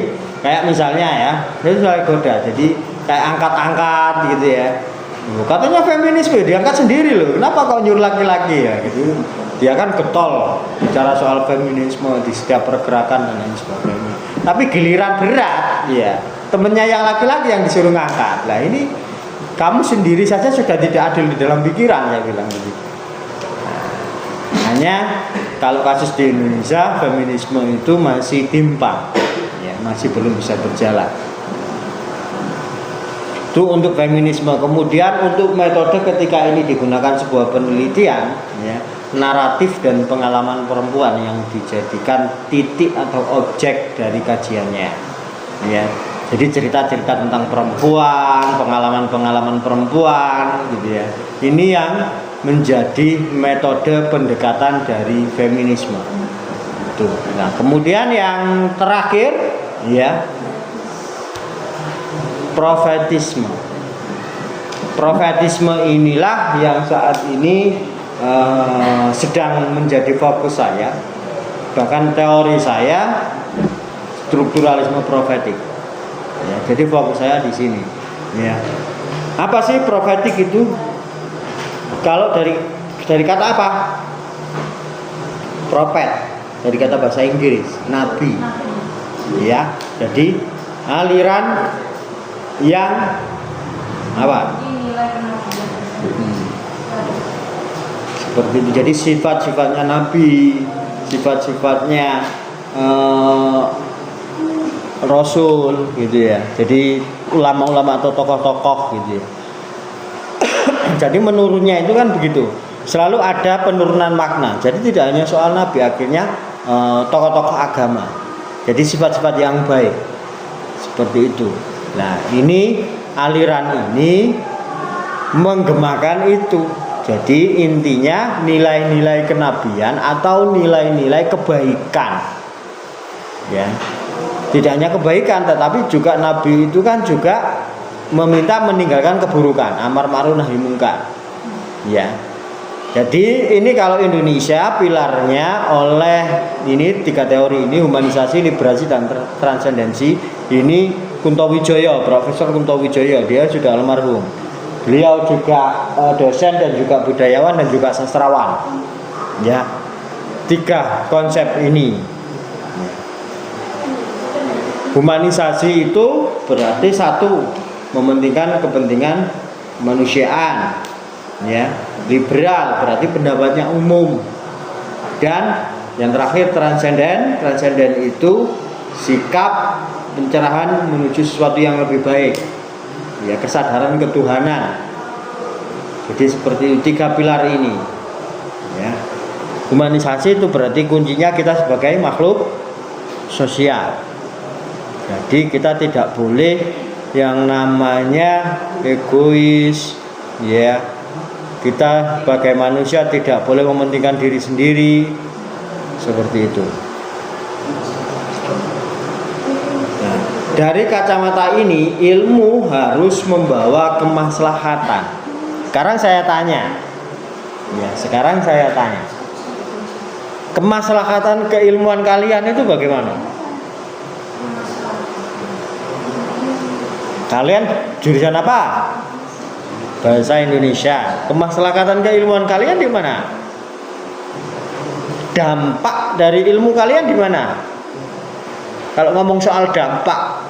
kayak misalnya ya, saya goda. Jadi kayak angkat-angkat gitu ya. Katanya feminisme diangkat sendiri loh. Kenapa kok nyuruh laki-laki ya gitu? Dia kan getol bicara soal feminisme di setiap pergerakan dan lain sebagainya. Tapi giliran berat, ya temennya yang laki-laki yang disuruh ngangkat. Nah ini kamu sendiri saja sudah tidak adil di dalam pikiran, saya bilang begitu. Nah, hanya kalau kasus di Indonesia feminisme itu masih timpang, ya masih belum bisa berjalan. Itu untuk feminisme. Kemudian untuk metode ketika ini digunakan sebuah penelitian, ya, naratif dan pengalaman perempuan yang dijadikan titik atau objek dari kajiannya. Ya. Jadi cerita-cerita tentang perempuan, pengalaman-pengalaman perempuan gitu ya. Ini yang menjadi metode pendekatan dari feminisme. Itu. Nah, kemudian yang terakhir ya, profetisme. Profetisme inilah yang saat ini sedang menjadi fokus saya. Bahkan teori saya strukturalisme profetik. Ya, jadi fokus saya di sini. Ya. Apa sih profetik itu? Kalau dari kata apa? Prophet, dari kata bahasa Inggris, nabi. Ya, jadi aliran yang apa? Seperti itu. Jadi sifat-sifatnya nabi, sifat-sifatnya rasul gitu ya. Jadi ulama-ulama atau tokoh-tokoh gitu ya. Jadi menurunnya itu kan begitu. Selalu ada penurunan makna. Jadi tidak hanya soal nabi, akhirnya tokoh-tokoh agama. Jadi sifat-sifat yang baik. Seperti itu. Nah, ini aliran ini menggemakan itu. Jadi intinya nilai-nilai kenabian atau nilai-nilai kebaikan. Ya. Tidak hanya kebaikan, tetapi juga Nabi itu kan juga meminta meninggalkan keburukan, amar ma'ruf nahi munkar. Ya. Jadi ini kalau Indonesia pilarnya oleh ini 3 teori ini, humanisasi, liberasi dan transendensi. Ini Kuntowijoyo, Profesor Kuntowijoyo, dia sudah almarhum. Beliau juga dosen dan juga budayawan dan juga sastrawan. Ya. 3 konsep ini. Humanisasi itu berarti satu, mementingkan kepentingan kemanusiaan, ya. Liberal berarti pendapatnya umum. Dan yang terakhir transenden itu sikap pencerahan menuju sesuatu yang lebih baik, ya, kesadaran ketuhanan. Jadi seperti 3 pilar ini, ya. Humanisasi itu berarti kuncinya kita sebagai makhluk sosial. Jadi kita tidak boleh yang namanya egois, ya. Kita sebagai manusia tidak boleh mementingkan diri sendiri, seperti itu. Nah, dari kacamata ini ilmu harus membawa kemaslahatan. Sekarang saya tanya, kemaslahatan keilmuan kalian itu bagaimana? Kalian jurusan apa? Bahasa Indonesia. Kemaslahatan keilmuan kalian di mana? Dampak dari ilmu kalian di mana? Kalau ngomong soal dampak,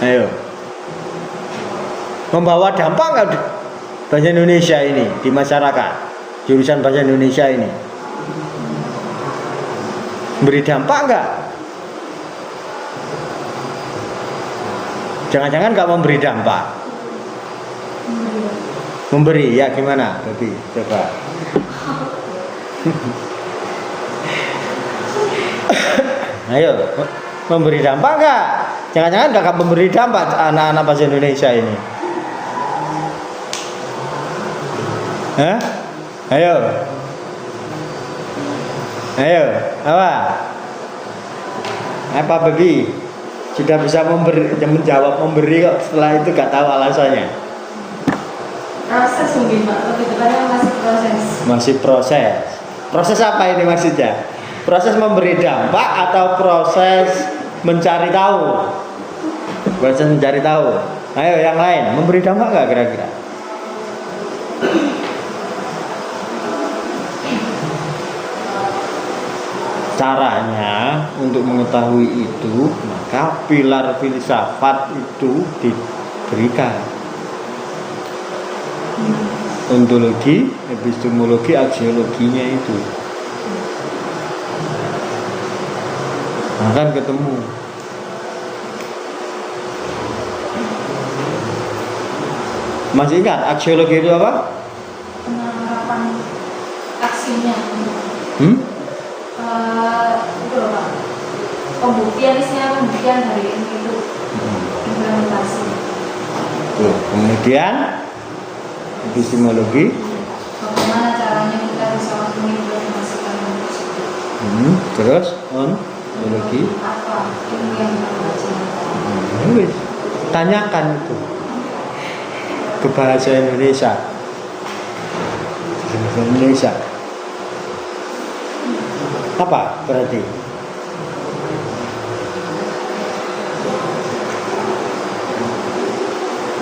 ayo, membawa dampak nggak bahasa Indonesia ini di masyarakat? Jurusan bahasa Indonesia ini beri dampak nggak? Jangan-jangan nggak memberi dampak. Memberi, ya gimana? Babi, coba. Ayo, memberi dampak nggak? Jangan-jangan nggak memberi dampak anak-anak bahasa Indonesia ini. Hah? Ayo, apa babi? Sudah bisa menjawab memberi kok, setelah itu gak tahu alasannya. Proses mungkin Pak, lebih tepatnya masih proses. Masih proses. Proses apa ini maksudnya? Proses memberi dampak atau proses mencari tahu? Proses mencari tahu. Ayo yang lain, memberi dampak gak kira-kira? Caranya untuk mengetahui itu, maka pilar filsafat itu diberikan. Ontologi, epistemologi, aksiologinya itu. Akan ketemu. Masih ingat aksiologi itu apa? hasilnya. Itu loh Pak, pembuktian dari itu implementasi. Kemudian epistemologi, bagaimana caranya kita bisa mengimplementasikan tersebut. Terus ontologi, apa ilmu yang kita baca. Tanyakan itu ke bahasa Indonesia. Bahasa Indonesia apa berarti?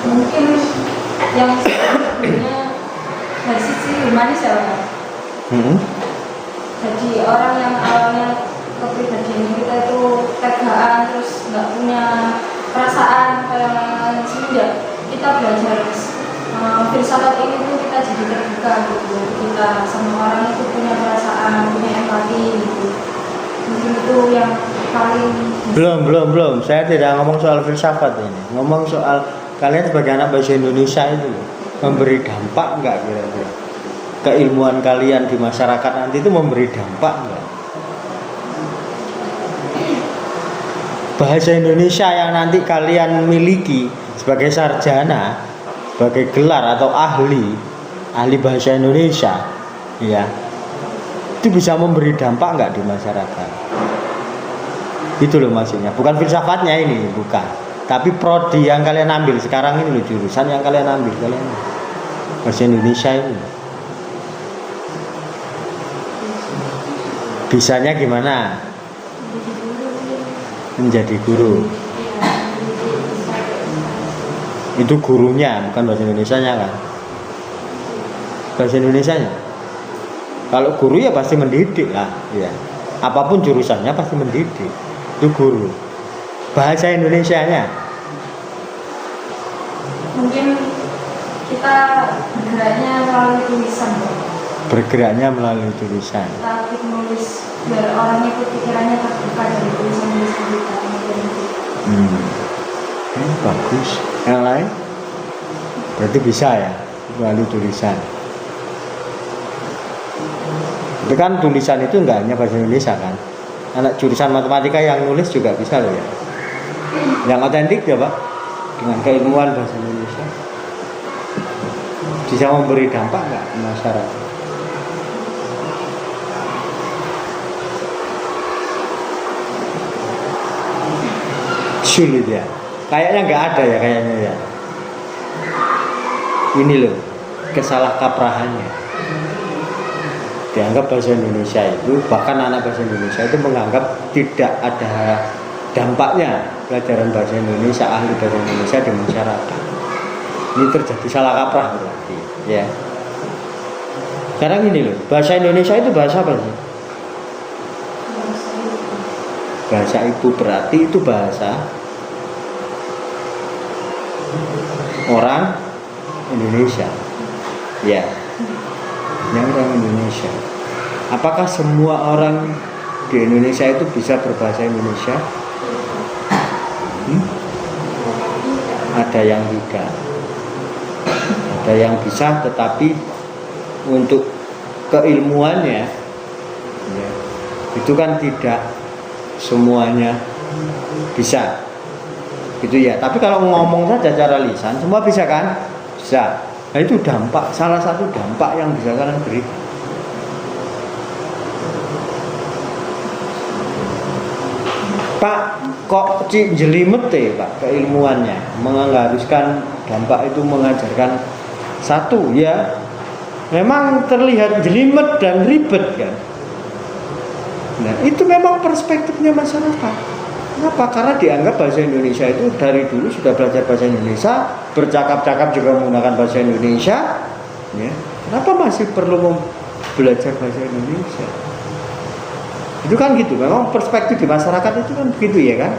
Mungkin yang sebenarnya dari sisi humanis ya Pak. Jadi orang yang awalnya kepribadian kita itu tegaan, terus nggak punya perasaan kayak semenjak kita belajar filsafat ini tuh kita jadi terbuka gitu. Kita sama orang itu punya perasaan, punya empati gitu. Mungkin itu yang paling Belum. Saya tidak ngomong soal filsafat ini. Ngomong soal kalian sebagai anak bahasa Indonesia itu memberi dampak nggak kira-kira? Keilmuan kalian di masyarakat nanti itu memberi dampak nggak? Bahasa Indonesia yang nanti kalian miliki sebagai sarjana, sebagai gelar atau ahli bahasa Indonesia, ya, itu bisa memberi dampak nggak di masyarakat? Itu loh maksudnya. Bukan filsafatnya ini, bukan. Tapi prodi yang kalian ambil sekarang ini loh, jurusan yang kalian ambil kalian bahasa Indonesia ini. Bisanya gimana? Menjadi guru. Itu gurunya, bukan bahasa Indonesianya kan? Bahasa Indonesianya. Kalau guru ya pasti mendidik lah, ya. Apapun jurusannya pasti mendidik. Itu guru. Bahasa Indonesianya. mungkin kita bergeraknya melalui tulisan. Bergeraknya melalui tulisan. Kita menulis biar orang itu pikirannya terbuka dari tulisan-tulisan kita. Bagus. Yang lain? Berarti bisa ya melalui tulisan. Itu kan tulisan itu enggak hanya bahasa Indonesia kan. Anak jurusan matematika yang nulis juga bisa loh ya. Yang otentik ya Pak, dengan keilmuan bahasa Indonesia bisa memberi dampak enggak ke masyarakat? Sulit ya. Kayaknya nggak ada ya kayaknya ya. Ini loh kesalahkaprahannya. Dianggap bahasa Indonesia itu, bahkan anak bahasa Indonesia itu menganggap tidak ada dampaknya pelajaran bahasa Indonesia, ahli bahasa Indonesia di masyarakat. Ini terjadi salah kaprah berarti ya. Sekarang ini loh, bahasa Indonesia itu bahasa apa sih? Bahasa ibu, berarti itu bahasa orang Indonesia, ya, yang orang Indonesia. Apakah semua orang di Indonesia itu bisa berbahasa Indonesia? Ada yang tidak, ada yang bisa, tetapi untuk keilmuannya, ya, itu kan tidak semuanya bisa. Gitu ya. Tapi kalau ngomong saja secara lisan semua bisa kan? Bisa. Nah itu dampak, salah satu dampak yang bisa kalian berikan. Pak, kok jelimet Pak keilmuannya mengharuskan dampak itu mengajarkan satu ya. Memang terlihat jelimet dan ribet kan. Nah, itu memang perspektifnya masyarakat. Kenapa? Karena dianggap bahasa Indonesia itu dari dulu sudah belajar bahasa Indonesia, bercakap-cakap juga menggunakan bahasa Indonesia. Ya. Kenapa masih perlu belajar bahasa Indonesia? Itu kan gitu. Memang perspektif di masyarakat itu kan begitu ya kan?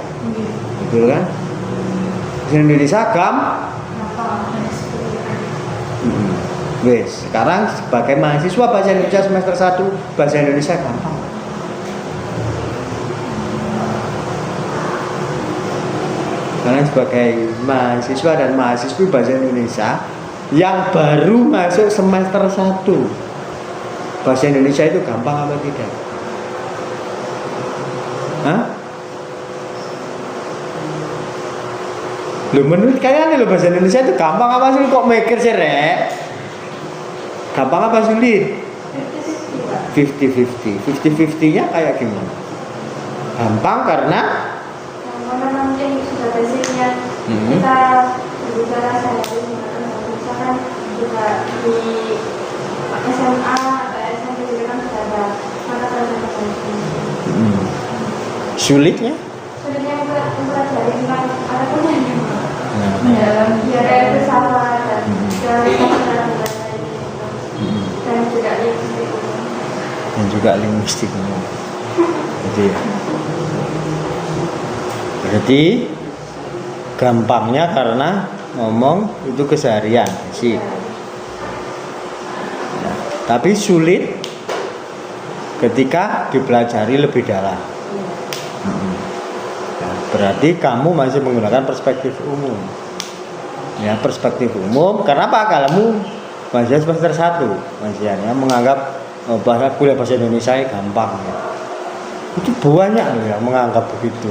Betul kan? Bahasa Indonesia wes, sekarang sebagai mahasiswa bahasa Indonesia semester 1 bahasa Indonesia gampang. Kalian sebagai mahasiswa dan mahasiswi bahasa Indonesia yang baru masuk semester 1 bahasa Indonesia itu gampang apa tidak? Hah? Loh, menurut kalian loh bahasa Indonesia itu gampang apa sulit? Kok mikir sih, Rek? Gampang apa sulit? 50-50. 50-50-nya kayak gimana? Gampang karena mungkin sudah basicnya kita berbicara sehari-hari misalkan juga di SMA atau SMP juga kan sudah ada mata pelajaran sulitnya mempelajari tentang ada penyanyi mendalam biara bersama dan dan juga linguistik berarti gampangnya karena ngomong itu keseharian sih. Tapi sulit ketika dipelajari lebih dalam. Berarti kamu masih menggunakan perspektif umum. Ya, perspektif umum. Kenapa kamu masih semester 1 masih ya, menganggap bahasa kuliah bahasa Indonesia gampang ya. Itu banyak loh yang menganggap begitu.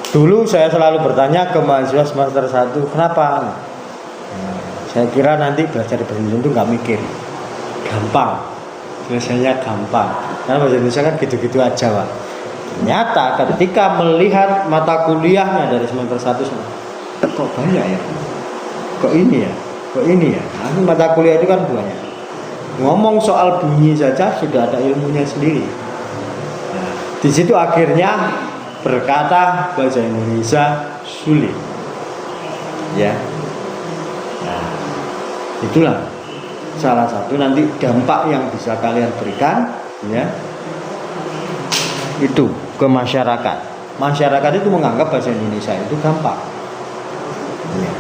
Dulu saya selalu bertanya ke mahasiswa semester 1, kenapa? Saya kira nanti belajar bahasa Indonesia itu nggak mikir, gampang, biasanya gampang. Karena bahasa Indonesia kan gitu-gitu aja, Pak. Ternyata ketika melihat mata kuliahnya dari semester 1, kok banyak ya? Kok ini ya? Kok ini ya? Nah, mata kuliah itu kan banyak. Ngomong soal bunyi saja sudah ada ilmunya sendiri. Nah, di situ akhirnya berkata bahasa Indonesia sulit. Ya. Nah, itulah salah satu nanti dampak yang bisa kalian berikan ya. Itu ke masyarakat. Masyarakat itu menganggap bahasa Indonesia itu gampang. Ya.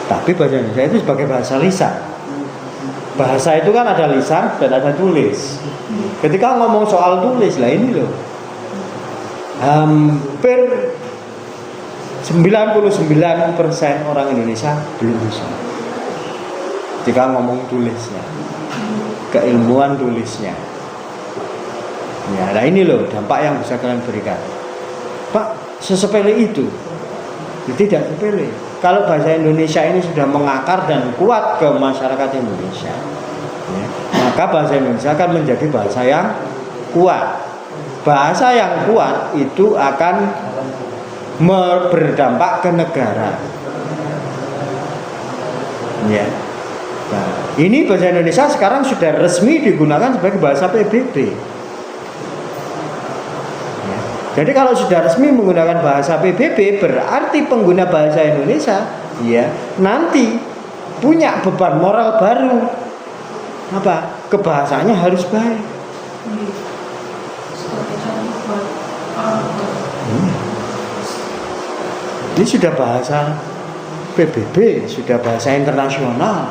Tapi bahasa Indonesia itu sebagai bahasa lisan. Bahasa itu kan ada lisan dan ada tulis. Ketika ngomong soal tulis lah ini loh. Hampir 99% orang Indonesia belum bisa. Jika ngomong tulisnya, keilmuan tulisnya. Ya, nah ini loh dampak yang bisa kalian berikan. Pak, sesepele itu? Tidak sepele. Kalau bahasa Indonesia ini sudah mengakar dan kuat ke masyarakat Indonesia, ya, maka bahasa Indonesia akan menjadi bahasa yang kuat. Bahasa yang kuat itu akan berdampak ke negara. Ya. Nah, ini bahasa Indonesia sekarang sudah resmi digunakan sebagai bahasa PBB. Ya. Jadi kalau sudah resmi menggunakan bahasa PBB, berarti pengguna bahasa Indonesia, ya, nanti punya beban moral baru. Apa? Kebahasaannya harus baik. Ini sudah bahasa PBB, sudah bahasa internasional.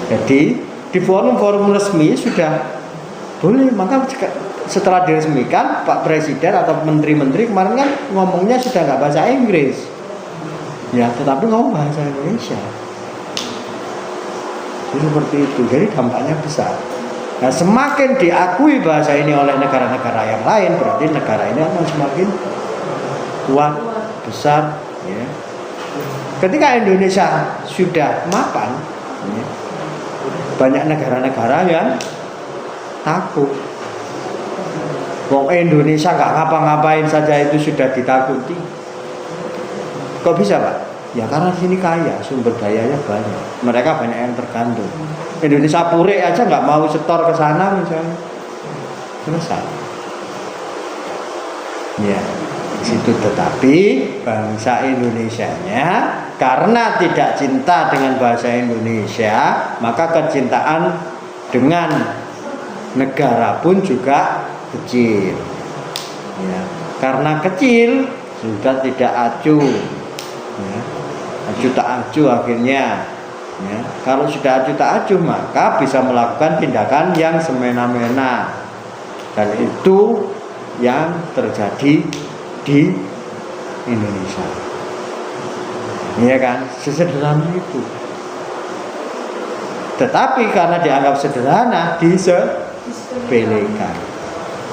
Jadi di forum-forum resmi sudah boleh. Maka setelah diresmikan Pak Presiden atau menteri-menteri kemarin kan ngomongnya sudah nggak bahasa Inggris, ya, tetapi ngomong bahasa Indonesia. Jadi seperti itu. Jadi dampaknya besar. Nah, semakin diakui bahasa ini oleh negara-negara yang lain, berarti negara ini akan semakin kuat, besar. Ya. Ketika Indonesia sudah mapan, ya, banyak negara-negara yang takut. Wong Indonesia nggak ngapa-ngapain saja itu sudah ditakuti. Kok bisa, Pak? Ya karena sini kaya, sumber dayanya banyak. Mereka banyak yang tergantung. Indonesia pure aja nggak mau setor ke sana misalnya, selesai. Ya, di situ. Tetapi bangsa Indonesianya karena tidak cinta dengan bahasa Indonesia, maka kecintaan dengan negara pun juga kecil. Ya, karena kecil sudah tidak acuh. Ya, acuh tak acuh akhirnya. Ya, kalau sudah acuh tak acuh maka bisa melakukan tindakan yang semena-mena, dan itu yang terjadi di Indonesia. Iya kan, sesederhana itu. Tetapi karena dianggap sederhana, disepelekan.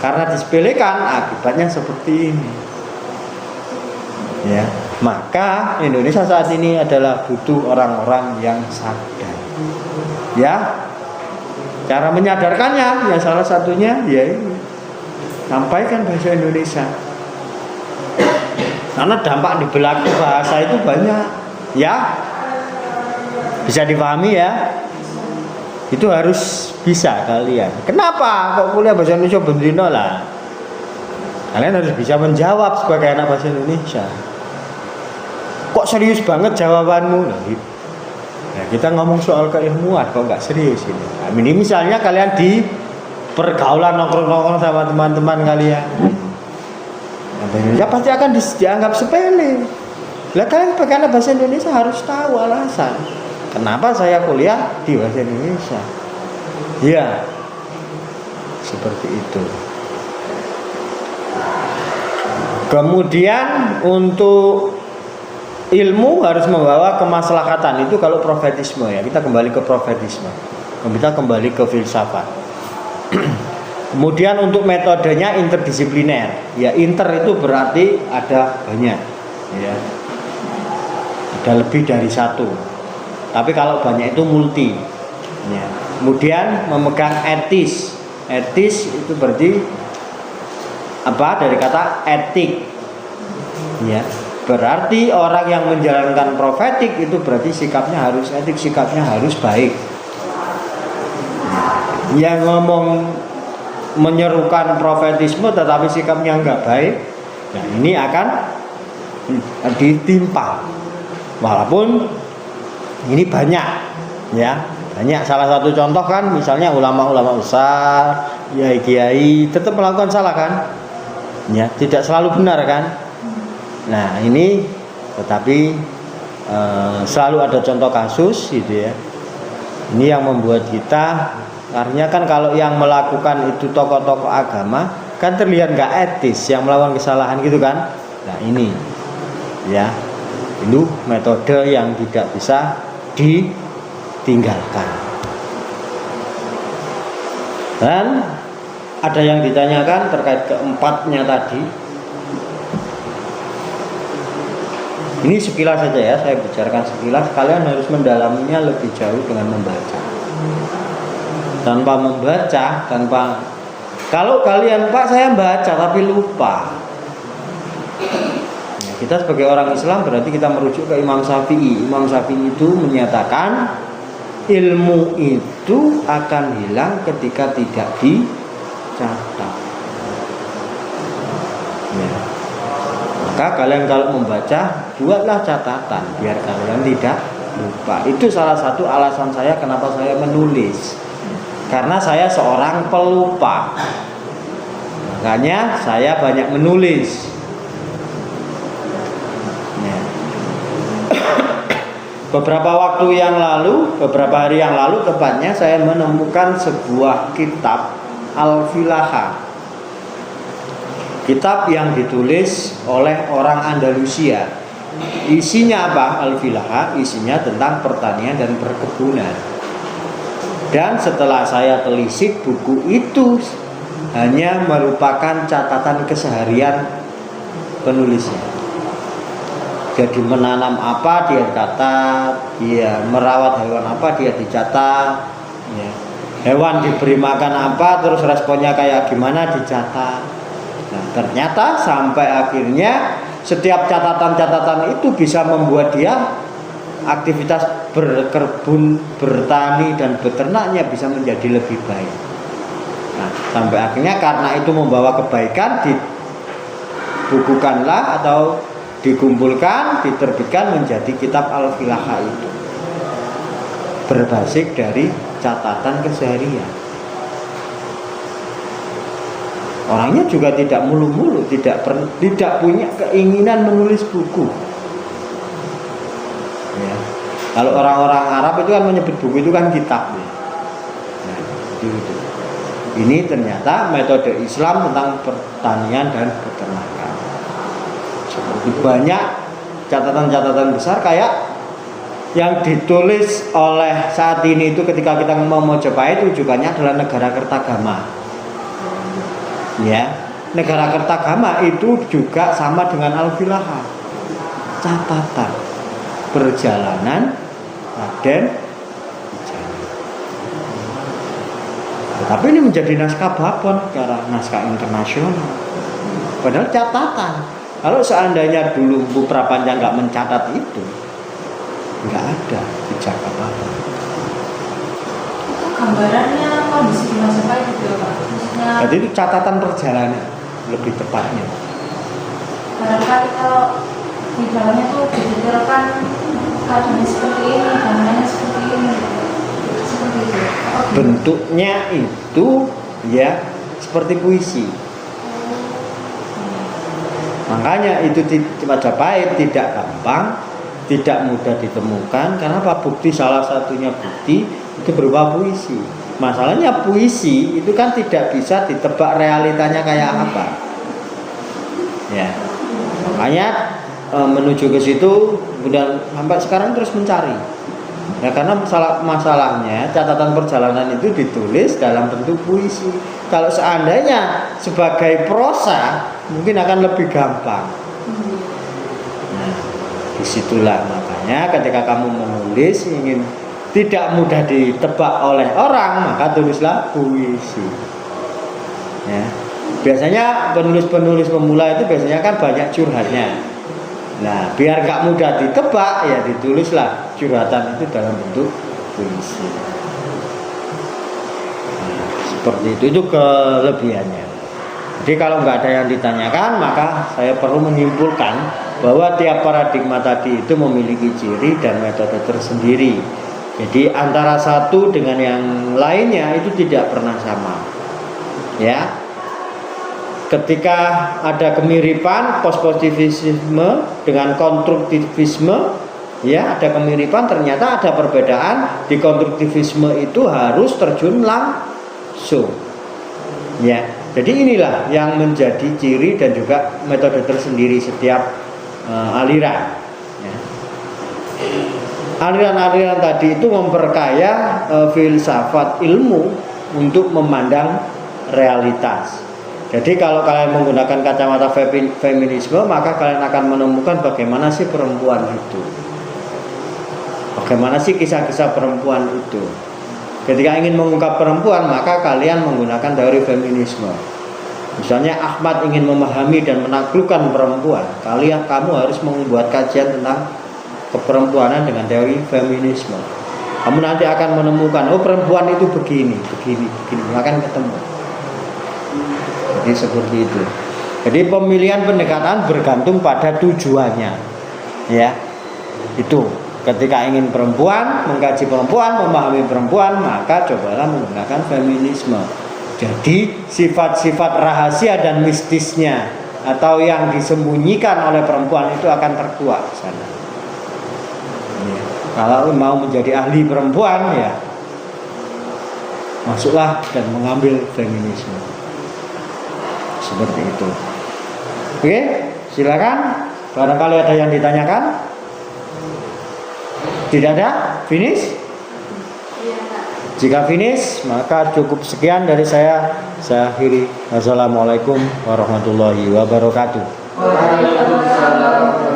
Karena disepelekan, akibatnya seperti ini. Ya, maka Indonesia saat ini adalah butuh orang-orang yang sadar. Ya, cara menyadarkannya, ya salah satunya ya ini, sampaikan bahasa Indonesia. Karena dampak di belakang bahasa itu banyak, ya, bisa dipahami ya. Itu harus bisa kalian. Kenapa kok kuliah bahasa Indonesia bendino lah? Kalian harus bisa menjawab sebagai anak bahasa Indonesia. Kok serius banget jawabanmu? Nah, kita ngomong soal keilmuan, kok nggak serius ini? Nah, ini misalnya kalian di pergaulan nongkrong-nongkrong sama teman-teman kalian, ya pasti akan dianggap sepele. Lah kalian sebagai anak bahasa Indonesia harus tahu alasan kenapa saya kuliah di bahasa Indonesia. Ya, seperti itu. Kemudian untuk ilmu harus membawa kemaslahatan. Itu kalau profetisme ya. Kita kembali ke profetisme. Kita kembali ke filsafat. Kemudian untuk metodenya interdisipliner. Ya, inter itu berarti ada banyak. Ya. Ada lebih dari satu. Tapi kalau banyak itu multi. Ya. Kemudian memegang etis. Etis itu berarti apa? Dari kata etik. Ya. Berarti orang yang menjalankan profetik itu berarti sikapnya harus etik, sikapnya harus baik. Yang ngomong menyerukan profetisme tetapi sikapnya enggak baik, nah ini akan ditimpa. Walaupun ini banyak, ya banyak. Salah satu contoh kan, misalnya ulama-ulama besar, kiai-kiai tetap melakukan salah kan, ya tidak selalu benar kan. Nah ini tetapi selalu ada contoh kasus gitu ya. Ini yang membuat kita, artinya kan kalau yang melakukan itu tokoh-tokoh agama kan terlihat nggak etis, yang melakukan kesalahan gitu kan. Nah ini ya, itu metode yang tidak bisa ditinggalkan. Dan ada yang ditanyakan terkait keempatnya tadi. Ini sekilas saja ya, saya bicarakan sekilas. Kalian harus mendalaminya lebih jauh dengan membaca. Tanpa membaca, kalau kalian, Pak saya baca tapi lupa. Nah, kita sebagai orang Islam berarti kita merujuk ke Imam Syafi'i. Imam Syafi'i itu menyatakan ilmu itu akan hilang ketika tidak dicatat. Ya. Maka kalian kalau membaca, buatlah catatan biar kalian tidak lupa. Itu salah satu alasan saya kenapa saya menulis. Karena saya seorang pelupa. Makanya saya banyak menulis. Ya. Beberapa waktu yang lalu, beberapa hari yang lalu tepatnya, saya menemukan sebuah kitab Al-Filaha. Kitab yang ditulis oleh orang Andalusia. Isinya apa? Al-Filaha, isinya tentang pertanian dan perkebunan. Dan setelah saya telisik, buku itu hanya merupakan catatan keseharian penulisnya. Jadi menanam apa dia catat, ya, merawat hewan apa dia dicatat, ya. Hewan diberi makan apa, terus responnya kayak gimana dicatat. Nah, ternyata sampai akhirnya setiap catatan-catatan itu bisa membuat dia aktivitas berkebun, bertani dan beternaknya bisa menjadi lebih baik. Nah, sampai akhirnya karena itu membawa kebaikan, dibukukanlah atau dikumpulkan, diterbitkan menjadi kitab Al-Filaha itu. Berbasis dari catatan keseharian. Orangnya juga tidak mulu-mulu, tidak punya keinginan menulis buku. Ya. Kalau orang-orang Arab itu kan menyebut buku itu kan kitab. Ya. Nah, itu. Ini ternyata metode Islam tentang pertanian dan peternakan. Seperti banyak catatan-catatan besar kayak yang ditulis oleh saat ini itu ketika kita mau Mojopahit rujukannya adalah Negara Kertagama. Ya, Negara Kertagama itu juga sama dengan Al-Filaha. Catatan perjalanan Raden Wijaya. Tapi ini menjadi naskah babon karena naskah internasional. Padahal catatan. Kalau seandainya dulu Bu Prapanca nggak mencatat itu, nggak ada jejak apa-apa. Itu gambarannya kondisi di Majapahit itu ya Pak? Maksudnya Jadi itu catatan perjalanan lebih tepatnya. barangkali kalau di dalamnya tuh didetailkan keadaannya seperti ini, gambarnya seperti ini, seperti itu. Oh, gitu. Bentuknya itu ya seperti puisi. Makanya itu Majapahit tidak gampang, tidak mudah ditemukan. Karena apa? Bukti, salah satunya bukti itu berupa puisi. Masalahnya puisi itu kan tidak bisa ditebak realitanya kayak apa. Ya, makanya menuju ke situ, kemudian sampai sekarang terus mencari. Ya karena masalahnya catatan perjalanan itu ditulis dalam bentuk puisi. Kalau seandainya sebagai prosa mungkin akan lebih gampang. Nah, disitulah makanya ketika kamu menulis ingin tidak mudah ditebak oleh orang, maka tulislah puisi. Ya. Biasanya penulis-penulis pemula itu biasanya kan banyak curhatnya. Nah, biar gak mudah ditebak ya ditulislah curhatan itu dalam bentuk puisi. Nah, seperti itu kelebihannya. Jadi kalau nggak ada yang ditanyakan, maka saya perlu menyimpulkan bahwa tiap paradigma tadi itu memiliki ciri dan metode tersendiri. Jadi antara satu dengan yang lainnya itu tidak pernah sama. Ya. Ketika ada kemiripan positivisme dengan konstruktivisme, ya ada kemiripan, ternyata ada perbedaan. Di konstruktivisme itu harus terjun langsung. Ya, jadi inilah yang menjadi ciri dan juga metode tersendiri setiap aliran. Ya. Aliran-aliran tadi itu memperkaya filsafat ilmu untuk memandang realitas. Jadi kalau kalian menggunakan kacamata feminisme, maka kalian akan menemukan bagaimana sih perempuan itu. Bagaimana sih kisah-kisah perempuan itu. Ketika ingin mengungkap perempuan, maka kalian menggunakan teori feminisme. Misalnya Ahmad ingin memahami dan menaklukkan perempuan, kamu harus membuat kajian tentang keperempuanan dengan teori feminisme. Kamu nanti akan menemukan, oh perempuan itu begini, akan ketemu. Jadi seperti itu. Jadi pemilihan pendekatan bergantung pada tujuannya. Ya. Itu. Ketika ingin perempuan, mengkaji perempuan, memahami perempuan, maka cobalah menggunakan feminisme. Jadi sifat-sifat rahasia dan mistisnya atau yang disembunyikan oleh perempuan itu akan terkuak di sana. Ya. Kalau mau menjadi ahli perempuan, ya masuklah dan mengambil feminisme. Seperti itu. Oke, silakan. Barangkali ada yang ditanyakan? Tidak ada? Finish? Jika finish, maka cukup sekian dari saya. Saya akhiri. Wassalamualaikum warahmatullahi wabarakatuh. Waalaikumsalam.